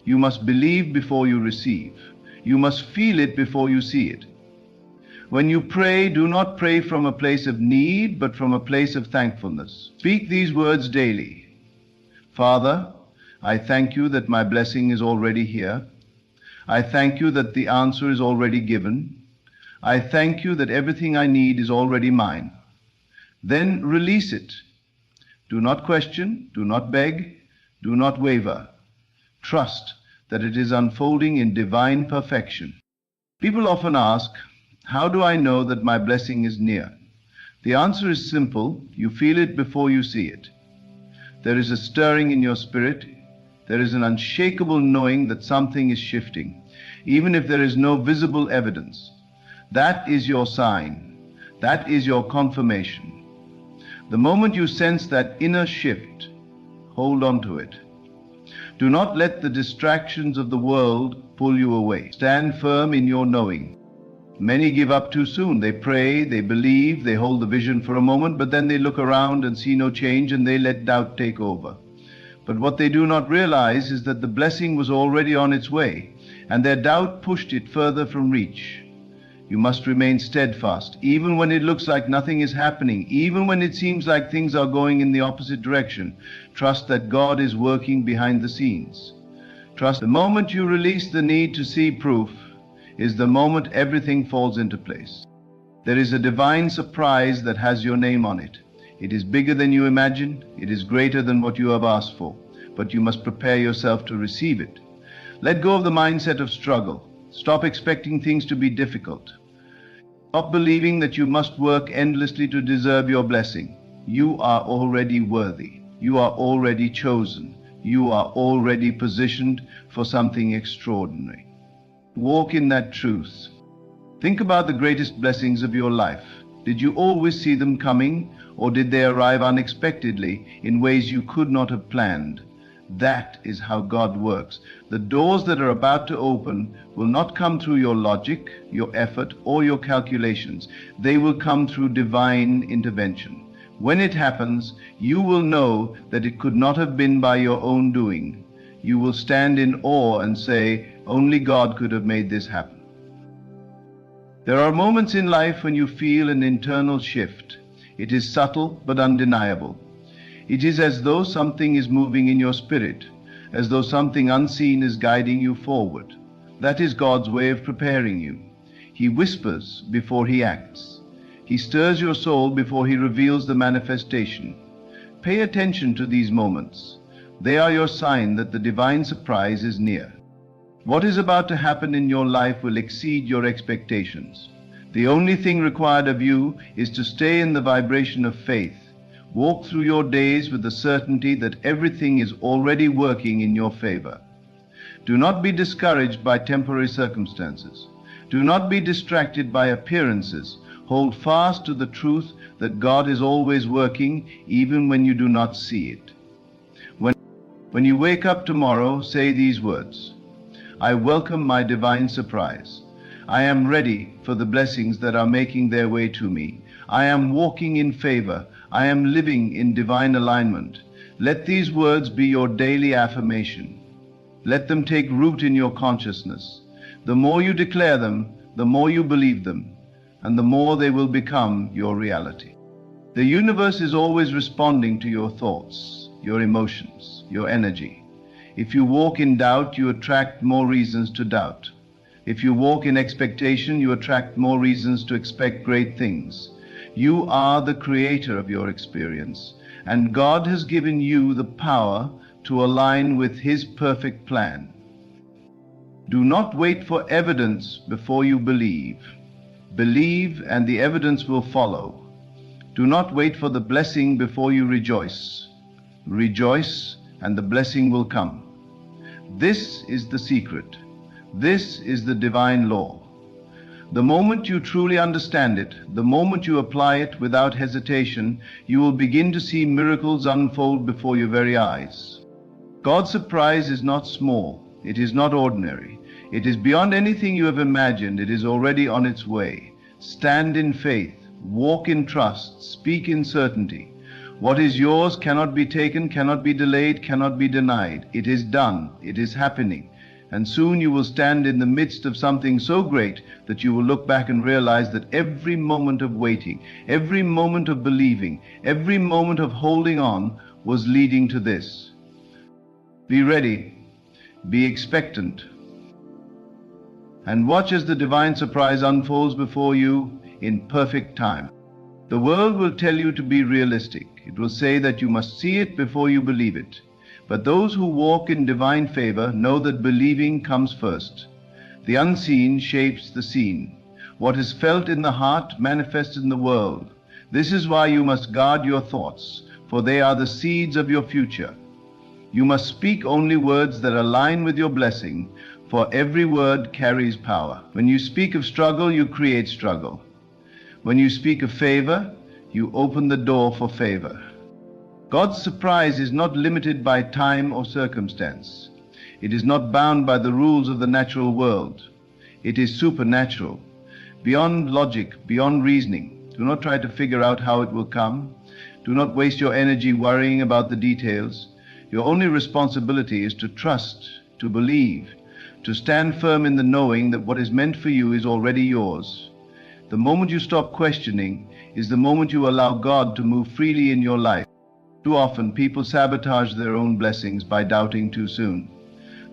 You must believe before you receive. You must feel it before you see it. When you pray, do not pray from a place of need, but from a place of thankfulness. Speak these words daily. "Father, I thank you that my blessing is already here. I thank you that the answer is already given. I thank you that everything I need is already mine." Then release it. Do not question, do not beg, do not waver. Trust that it is unfolding in divine perfection. People often ask, "How do I know that my blessing is near?" The answer is simple. You feel it before you see it. There is a stirring in your spirit. There is an unshakable knowing that something is shifting, even if there is no visible evidence. That is your sign. That is your confirmation. The moment you sense that inner shift, hold on to it. Do not let the distractions of the world pull you away. Stand firm in your knowing. Many give up too soon. They pray, they believe, they hold the vision for a moment, but then they look around and see no change and they let doubt take over. But what they do not realize is that the blessing was already on its way, and their doubt pushed it further from reach. You must remain steadfast, even when it looks like nothing is happening, even when it seems like things are going in the opposite direction. Trust that God is working behind the scenes. Trust the moment you release the need to see proof is the moment everything falls into place. There is a divine surprise that has your name on it. It is bigger than you imagine. It is greater than what you have asked for, but you must prepare yourself to receive it. Let go of the mindset of struggle. Stop expecting things to be difficult. Stop believing that you must work endlessly to deserve your blessing. You are already worthy. You are already chosen. You are already positioned for something extraordinary. Walk in that truth. Think about the greatest blessings of your life. Did you always see them coming, or did they arrive unexpectedly in ways you could not have planned? That is how God works. The doors that are about to open will not come through your logic, your effort, or your calculations. They will come through divine intervention. When it happens, you will know that it could not have been by your own doing. you will stand in awe and say, only God could have made this happen. There are moments in life when you feel an internal shift. It is subtle but undeniable. It is as though something is moving in your spirit, as though something unseen is guiding you forward. That is God's way of preparing you. He whispers before He acts. He stirs your soul before He reveals the manifestation. Pay attention to these moments. They are your sign that the divine surprise is near. What is about to happen in your life will exceed your expectations. The only thing required of you is to stay in the vibration of faith. Walk through your days with the certainty that everything is already working in your favor. Do not be discouraged by temporary circumstances. Do not be distracted by appearances. Hold fast to the truth that God is always working, even when you do not see it. When you wake up tomorrow, say these words: I welcome my divine surprise. I am ready for the blessings that are making their way to me. I am walking in favor. I am living in divine alignment. Let these words be your daily affirmation. Let them take root in your consciousness. The more you declare them, the more you believe them, and the more they will become your reality. The universe is always responding to your thoughts, your emotions, your energy. If you walk in doubt, you attract more reasons to doubt. If you walk in expectation, you attract more reasons to expect great things. You are the creator of your experience, and God has given you the power to align with His perfect plan. Do not wait for evidence before you believe. Believe, and the evidence will follow. Do not wait for the blessing before you rejoice. Rejoice, and the blessing will come. This is the secret. This is the divine law. The moment you truly understand it, the moment you apply it without hesitation, you will begin to see miracles unfold before your very eyes. God's surprise is not small. It is not ordinary. It is beyond anything you have imagined. It is already on its way. Stand in faith. Walk in trust. Speak in certainty. What is yours cannot be taken, cannot be delayed, cannot be denied. It is done. It is happening. And soon you will stand in the midst of something so great that you will look back and realize that every moment of waiting, every moment of believing, every moment of holding on was leading to this. Be ready, be expectant, and watch as the divine surprise unfolds before you in perfect time. The world will tell you to be realistic. It will say that you must see it before you believe it. But those who walk in divine favor know that believing comes first. The unseen shapes the seen. What is felt in the heart manifests in the world. This is why you must guard your thoughts, for they are the seeds of your future. You must speak only words that align with your blessing, for every word carries power. When you speak of struggle, you create struggle. When you speak of favor, you open the door for favor. God's surprise is not limited by time or circumstance. It is not bound by the rules of the natural world. It is supernatural, beyond logic, beyond reasoning. Do not try to figure out how it will come. Do not waste your energy worrying about the details. Your only responsibility is to trust, to believe, to stand firm in the knowing that what is meant for you is already yours. The moment you stop questioning is the moment you allow God to move freely in your life. Too often, people sabotage their own blessings by doubting too soon.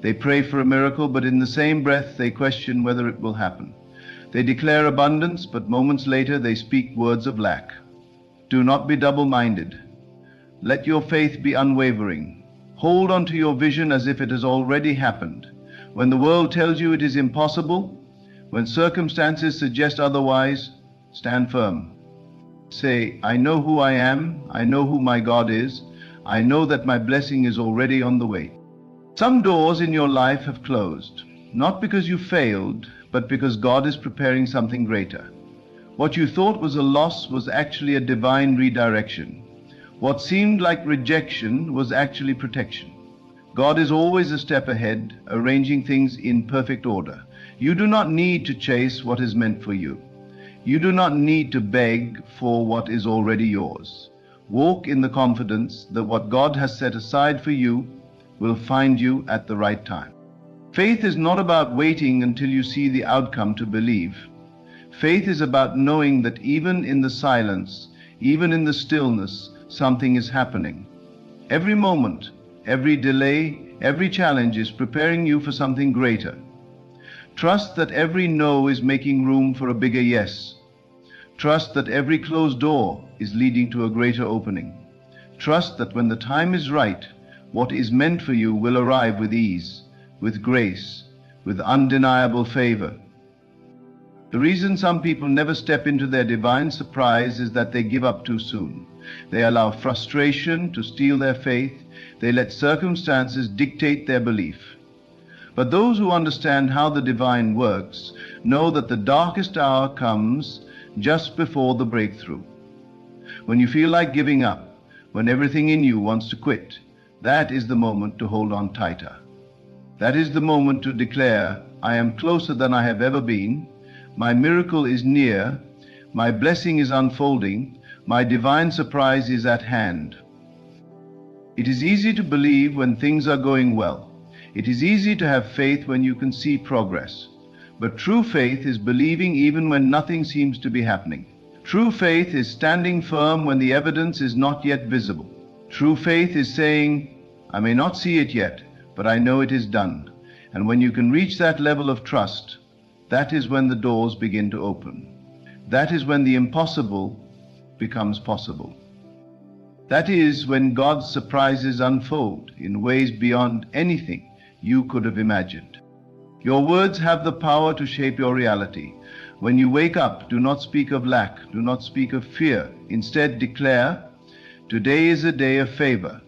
They pray for a miracle, but in the same breath, they question whether it will happen. They declare abundance, but moments later, they speak words of lack. Do not be double-minded. Let your faith be unwavering. Hold on to your vision as if it has already happened. When the world tells you it is impossible, when circumstances suggest otherwise, stand firm. Say, I know who I am, I know who my God is, I know that my blessing is already on the way. Some doors in your life have closed, not because you failed, but because God is preparing something greater. What you thought was a loss was actually a divine redirection. What seemed like rejection was actually protection. God is always a step ahead, arranging things in perfect order. You do not need to chase what is meant for you. You do not need to beg for what is already yours. Walk in the confidence that what God has set aside for you will find you at the right time. Faith is not about waiting until you see the outcome to believe. Faith is about knowing that even in the silence, even in the stillness, something is happening. Every moment, every delay, every challenge is preparing you for something greater. Trust that every no is making room for a bigger yes. Trust that every closed door is leading to a greater opening. Trust that when the time is right, what is meant for you will arrive with ease, with grace, with undeniable favor. The reason some people never step into their divine surprise is that they give up too soon. They allow frustration to steal their faith. They let circumstances dictate their belief. But those who understand how the divine works know that the darkest hour comes just before the breakthrough. When you feel like giving up, when everything in you wants to quit, that is the moment to hold on tighter. That is the moment to declare, I am closer than I have ever been. My miracle is near, my blessing is unfolding, my divine surprise is at hand. It is easy to believe when things are going well. It is easy to have faith when you can see progress. But true faith is believing even when nothing seems to be happening. True faith is standing firm when the evidence is not yet visible. True faith is saying, I may not see it yet, but I know it is done. And when you can reach that level of trust, that is when the doors begin to open. That is when the impossible becomes possible. That is when God's surprises unfold in ways beyond anything you could have imagined. Your words have the power to shape your reality. When you wake up, do not speak of lack, do not speak of fear. Instead, declare, today is a day of favor.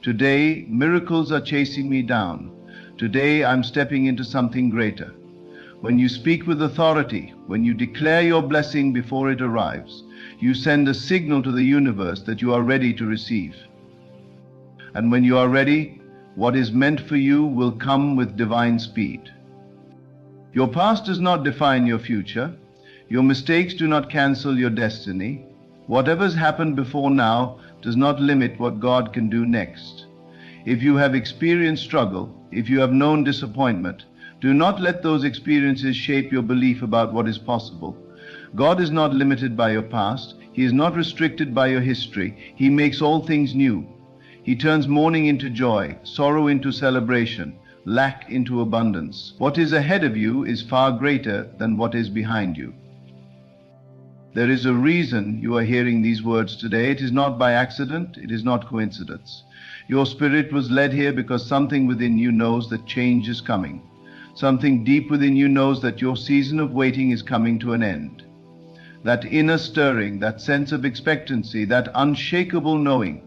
Today, miracles are chasing me down. Today, I'm stepping into something greater. When you speak with authority, when you declare your blessing before it arrives, you send a signal to the universe that you are ready to receive. And when you are ready, what is meant for you will come with divine speed. Your past does not define your future. Your mistakes do not cancel your destiny. Whatever's happened before now does not limit what God can do next. If you have experienced struggle, if you have known disappointment, do not let those experiences shape your belief about what is possible. God is not limited by your past. He is not restricted by your history. He makes all things new. He turns mourning into joy, sorrow into celebration, lack into abundance. What is ahead of you is far greater than what is behind you. There is a reason you are hearing these words today. It is not by accident. It is not coincidence. Your spirit was led here because something within you knows that change is coming. Something deep within you knows that your season of waiting is coming to an end. That inner stirring, that sense of expectancy, that unshakable knowing,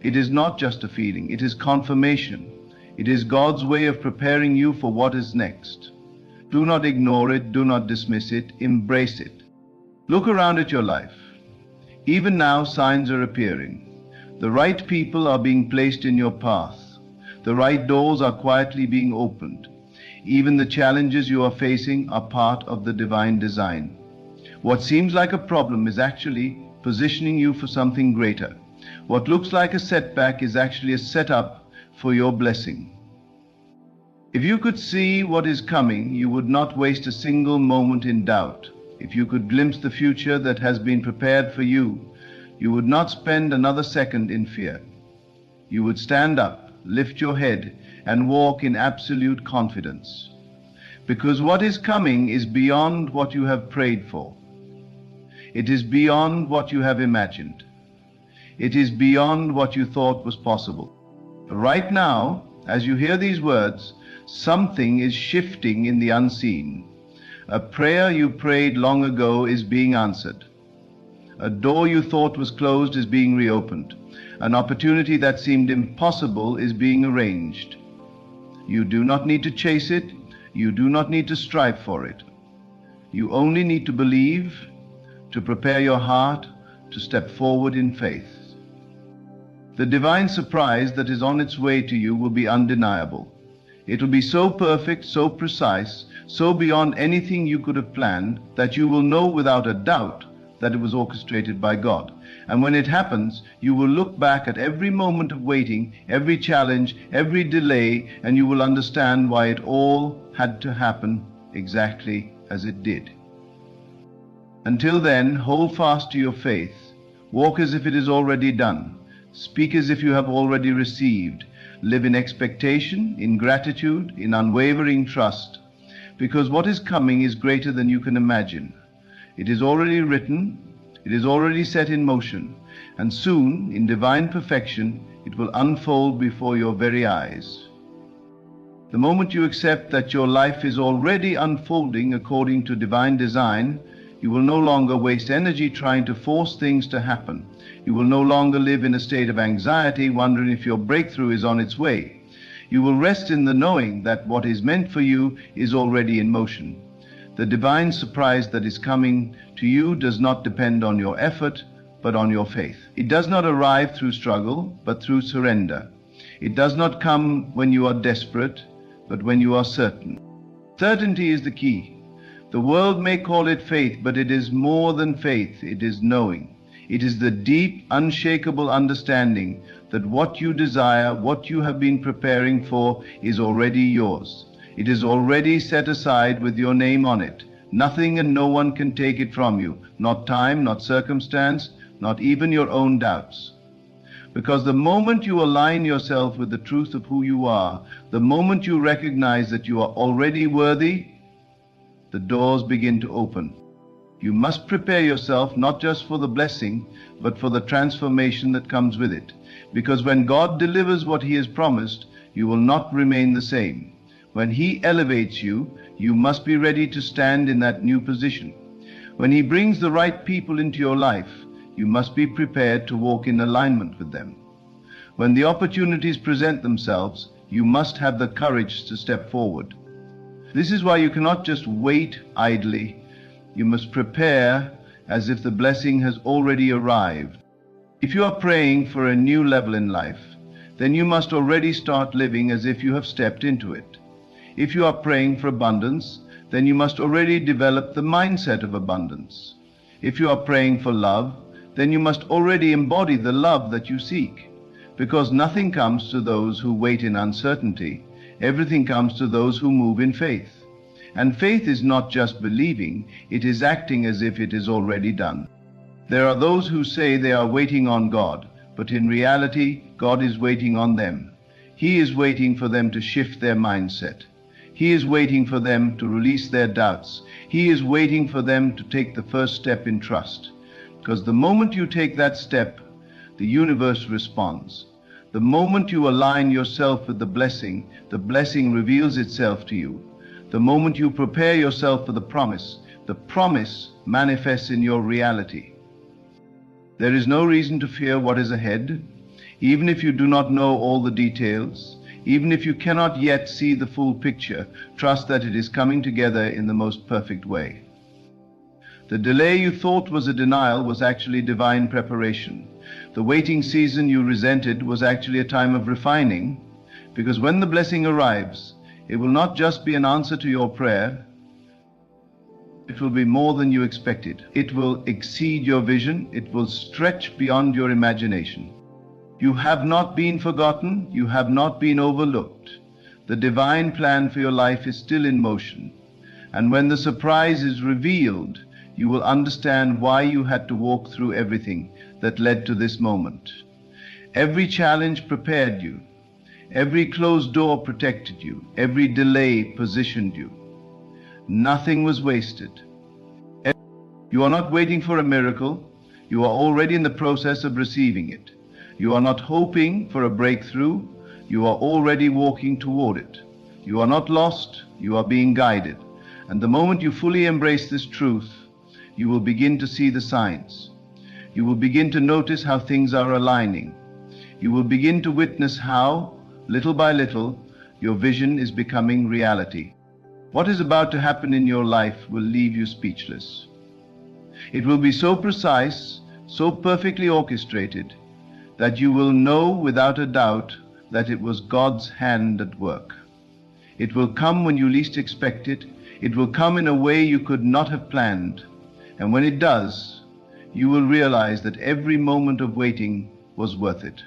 it is not just a feeling, it is confirmation. It is God's way of preparing you for what is next. Do not ignore it, do not dismiss it, embrace it. Look around at your life. Even now, signs are appearing. The right people are being placed in your path. The right doors are quietly being opened. Even the challenges you are facing are part of the divine design. What seems like a problem is actually positioning you for something greater. What looks like a setback is actually a setup for your blessing. If you could see what is coming, you would not waste a single moment in doubt. If you could glimpse the future that has been prepared for you, you would not spend another second in fear. You would stand up, lift your head, and walk in absolute confidence. Because what is coming is beyond what you have prayed for. It is beyond what you have imagined. It is beyond what you thought was possible. Right now, as you hear these words, something is shifting in the unseen. A prayer you prayed long ago is being answered. A door you thought was closed is being reopened. An opportunity that seemed impossible is being arranged. You do not need to chase it. You do not need to strive for it. You only need to believe, to prepare your heart, to step forward in faith. The divine surprise that is on its way to you will be undeniable. It will be so perfect, so precise, so beyond anything you could have planned that you will know without a doubt that it was orchestrated by God. And when it happens, you will look back at every moment of waiting, every challenge, every delay, and you will understand why it all had to happen exactly as it did. Until then, hold fast to your faith. Walk as if it is already done. Speak as if you have already received. Live in expectation, in gratitude, in unwavering trust, because what is coming is greater than you can imagine. It is already written, it is already set in motion, and soon, in divine perfection, it will unfold before your very eyes. The moment you accept that your life is already unfolding according to divine design, you will no longer waste energy trying to force things to happen. You will no longer live in a state of anxiety, wondering if your breakthrough is on its way. You will rest in the knowing that what is meant for you is already in motion. The divine surprise that is coming to you does not depend on your effort, but on your faith. It does not arrive through struggle, but through surrender. It does not come when you are desperate, but when you are certain. Certainty is the key. The world may call it faith, but it is more than faith. It is knowing. It is the deep, unshakable understanding that what you desire, what you have been preparing for, is already yours. It is already set aside with your name on it. Nothing and no one can take it from you. Not time, not circumstance, not even your own doubts. Because the moment you align yourself with the truth of who you are, the moment you recognize that you are already worthy, the doors begin to open. You must prepare yourself not just for the blessing, but for the transformation that comes with it. Because when God delivers what He has promised, you will not remain the same. When He elevates you, you must be ready to stand in that new position. When He brings the right people into your life, you must be prepared to walk in alignment with them. When the opportunities present themselves, you must have the courage to step forward. This is why you cannot just wait idly. You must prepare as if the blessing has already arrived. If you are praying for a new level in life, then you must already start living as if you have stepped into it. If you are praying for abundance, then you must already develop the mindset of abundance. If you are praying for love, then you must already embody the love that you seek. Because nothing comes to those who wait in uncertainty. Everything comes to those who move in faith. And faith is not just believing, it is acting as if it is already done. There are those who say they are waiting on God, but in reality, God is waiting on them. He is waiting for them to shift their mindset. He is waiting for them to release their doubts. He is waiting for them to take the first step in trust. Because the moment you take that step, the universe responds. The moment you align yourself with the blessing reveals itself to you. The moment you prepare yourself for the promise manifests in your reality. There is no reason to fear what is ahead, even if you do not know all the details, even if you cannot yet see the full picture. Trust that it is coming together in the most perfect way. The delay you thought was a denial was actually divine preparation. The waiting season you resented was actually a time of refining, because when the blessing arrives, it will not just be an answer to your prayer, it will be more than you expected. It will exceed your vision, it will stretch beyond your imagination. You have not been forgotten, you have not been overlooked. The divine plan for your life is still in motion, and when the surprise is revealed, you will understand why you had to walk through everything that led to this moment. Every challenge prepared you. Every closed door protected you. Every delay positioned you. Nothing was wasted. You are not waiting for a miracle. You are already in the process of receiving it. You are not hoping for a breakthrough. You are already walking toward it. You are not lost. You are being guided. And the moment you fully embrace this truth, you will begin to see the signs. You will begin to notice how things are aligning. You will begin to witness how, little by little, your vision is becoming reality. What is about to happen in your life will leave you speechless. It will be so precise, so perfectly orchestrated, that you will know without a doubt that it was God's hand at work. It will come when you least expect it. It will come in a way you could not have planned. And when it does, you will realize that every moment of waiting was worth it.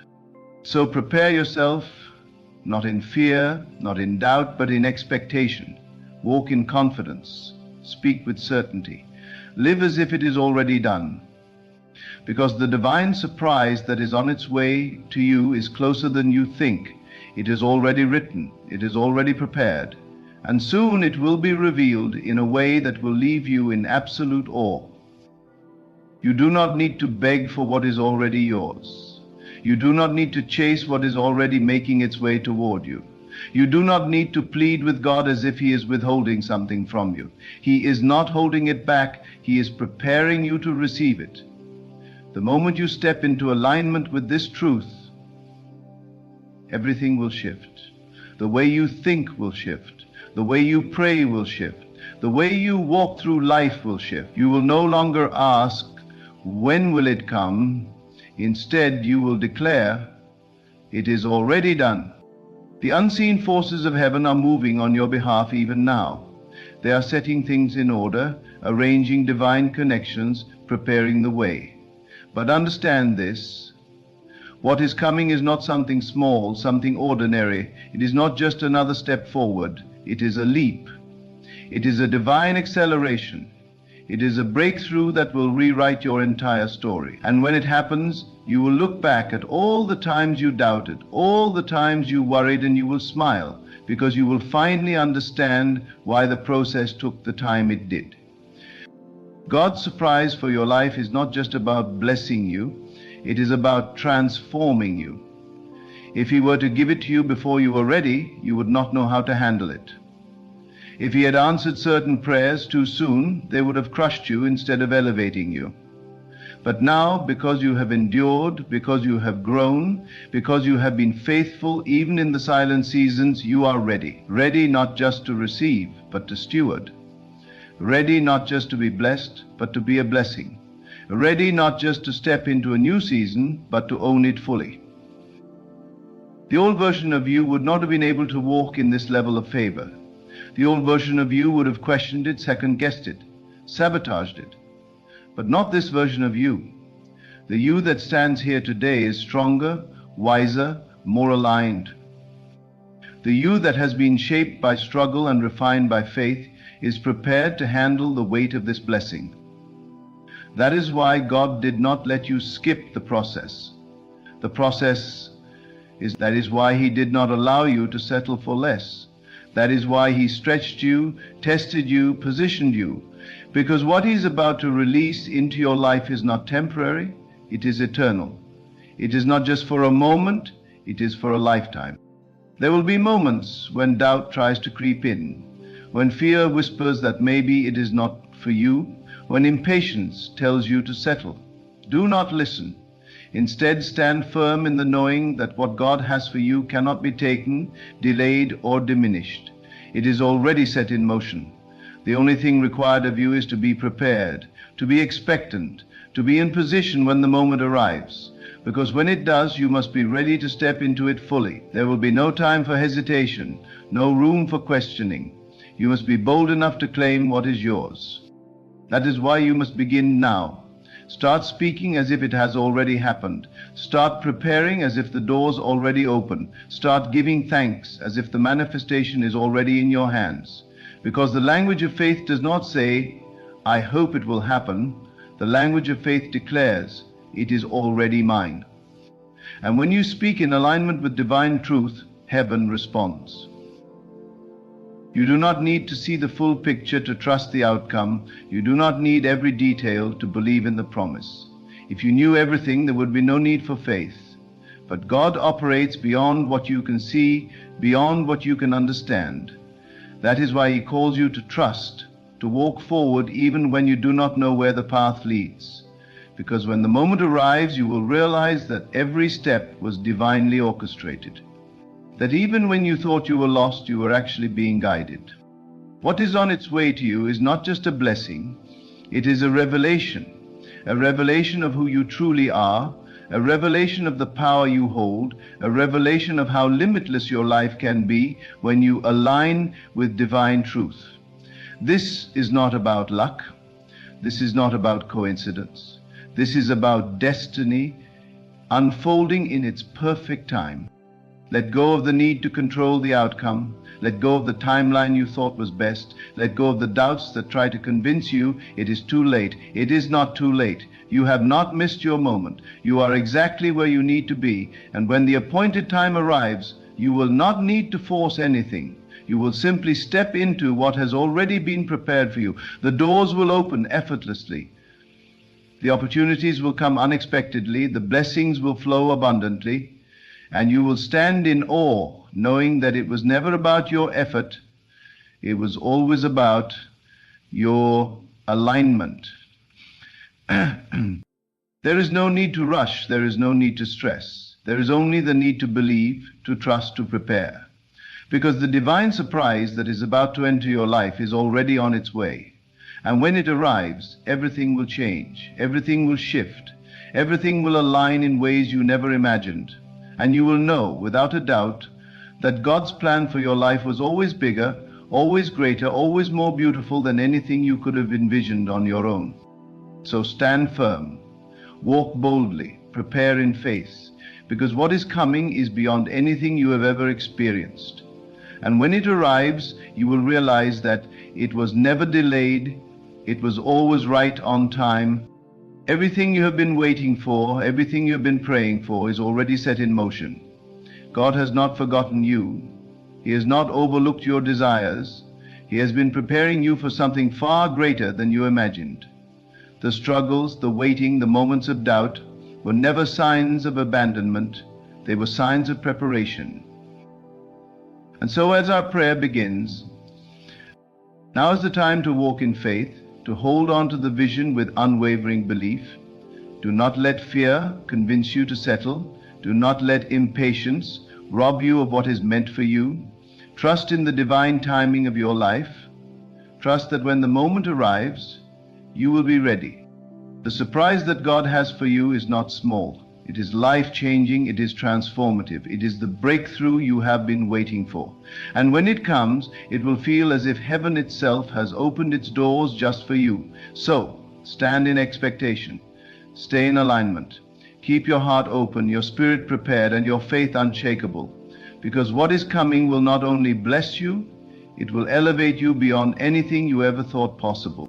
So prepare yourself, not in fear, not in doubt, but in expectation. Walk in confidence. Speak with certainty. Live as if it is already done. Because the divine surprise that is on its way to you is closer than you think. It is already written. It is already prepared. And soon it will be revealed in a way that will leave you in absolute awe. You do not need to beg for what is already yours. You do not need to chase what is already making its way toward you. You do not need to plead with God as if He is withholding something from you. He is not holding it back. He is preparing you to receive it. The moment you step into alignment with this truth, everything will shift. The way you think will shift. The way you pray will shift. The way you walk through life will shift. You will no longer ask, when will it come? Instead, you will declare, it is already done. The unseen forces of heaven are moving on your behalf even now. They are setting things in order, arranging divine connections, preparing the way. But understand this. What is coming is not something small, something ordinary. It is not just another step forward. It is a leap. It is a divine acceleration. It is a breakthrough that will rewrite your entire story. And when it happens, you will look back at all the times you doubted, all the times you worried, and you will smile, because you will finally understand why the process took the time it did. God's surprise for your life is not just about blessing you, it is about transforming you. If He were to give it to you before you were ready, you would not know how to handle it. If He had answered certain prayers too soon, they would have crushed you instead of elevating you. But now, because you have endured, because you have grown, because you have been faithful even in the silent seasons, you are ready. Ready not just to receive, but to steward. Ready not just to be blessed, but to be a blessing. Ready not just to step into a new season, but to own it fully. The old version of you would not have been able to walk in this level of favor. The old version of you would have questioned it, second-guessed it, sabotaged it. But not this version of you. The you that stands here today is stronger, wiser, more aligned. The you that has been shaped by struggle and refined by faith is prepared to handle the weight of this blessing. That is why God did not let you skip the process. That is why He did not allow you to settle for less. That is why He stretched you, tested you, positioned you. Because what He's about to release into your life is not temporary, it is eternal. It is not just for a moment, it is for a lifetime. There will be moments when doubt tries to creep in, when fear whispers that maybe it is not for you, when impatience tells you to settle. Do not listen. Instead, stand firm in the knowing that what God has for you cannot be taken, delayed, or diminished. It is already set in motion. The only thing required of you is to be prepared, to be expectant, to be in position when the moment arrives. Because when it does, you must be ready to step into it fully. There will be no time for hesitation, no room for questioning. You must be bold enough to claim what is yours. That is why you must begin now. Start speaking as if it has already happened. Start preparing as if the door's already open. Start giving thanks as if the manifestation is already in your hands. Because the language of faith does not say, I hope it will happen. The language of faith declares, it is already mine. And when you speak in alignment with divine truth, heaven responds. You do not need to see the full picture to trust the outcome. You do not need every detail to believe in the promise. If you knew everything, there would be no need for faith. But God operates beyond what you can see, beyond what you can understand. That is why He calls you to trust, to walk forward even when you do not know where the path leads. Because when the moment arrives, you will realize that every step was divinely orchestrated. That even when you thought you were lost, you were actually being guided. What is on its way to you is not just a blessing, it is a revelation of who you truly are, a revelation of the power you hold, a revelation of how limitless your life can be when you align with divine truth. This is not about luck. This is not about coincidence. This is about destiny unfolding in its perfect time. Let go of the need to control the outcome. Let go of the timeline you thought was best. Let go of the doubts that try to convince you it is too late. It is not too late. You have not missed your moment. You are exactly where you need to be. And when the appointed time arrives, you will not need to force anything. You will simply step into what has already been prepared for you. The doors will open effortlessly. The opportunities will come unexpectedly. The blessings will flow abundantly. And you will stand in awe, knowing that it was never about your effort. It was always about your alignment. There is no need to rush. There is no need to stress. There is only the need to believe, to trust, to prepare. Because the divine surprise that is about to enter your life is already on its way. And when it arrives, everything will change. Everything will shift. Everything will align in ways you never imagined. And you will know, without a doubt, that God's plan for your life was always bigger, always greater, always more beautiful than anything you could have envisioned on your own. So stand firm, walk boldly, prepare in faith, because what is coming is beyond anything you have ever experienced. And when it arrives, you will realize that it was never delayed, it was always right on time. Everything you have been waiting for, everything you have been praying for is already set in motion. God has not forgotten you. He has not overlooked your desires. He has been preparing you for something far greater than you imagined. The struggles, the waiting, the moments of doubt were never signs of abandonment. They were signs of preparation. And so as our prayer begins, now is the time to walk in faith, to hold on to the vision with unwavering belief. Do not let fear convince you to settle. Do not let impatience rob you of what is meant for you. Trust in the divine timing of your life. Trust that when the moment arrives, you will be ready. The surprise that God has for you is not small. It is life-changing, it is transformative. It is the breakthrough you have been waiting for. And when it comes, it will feel as if heaven itself has opened its doors just for you. So, stand in expectation. Stay in alignment. Keep your heart open, your spirit prepared, and your faith unshakable. Because what is coming will not only bless you, it will elevate you beyond anything you ever thought possible.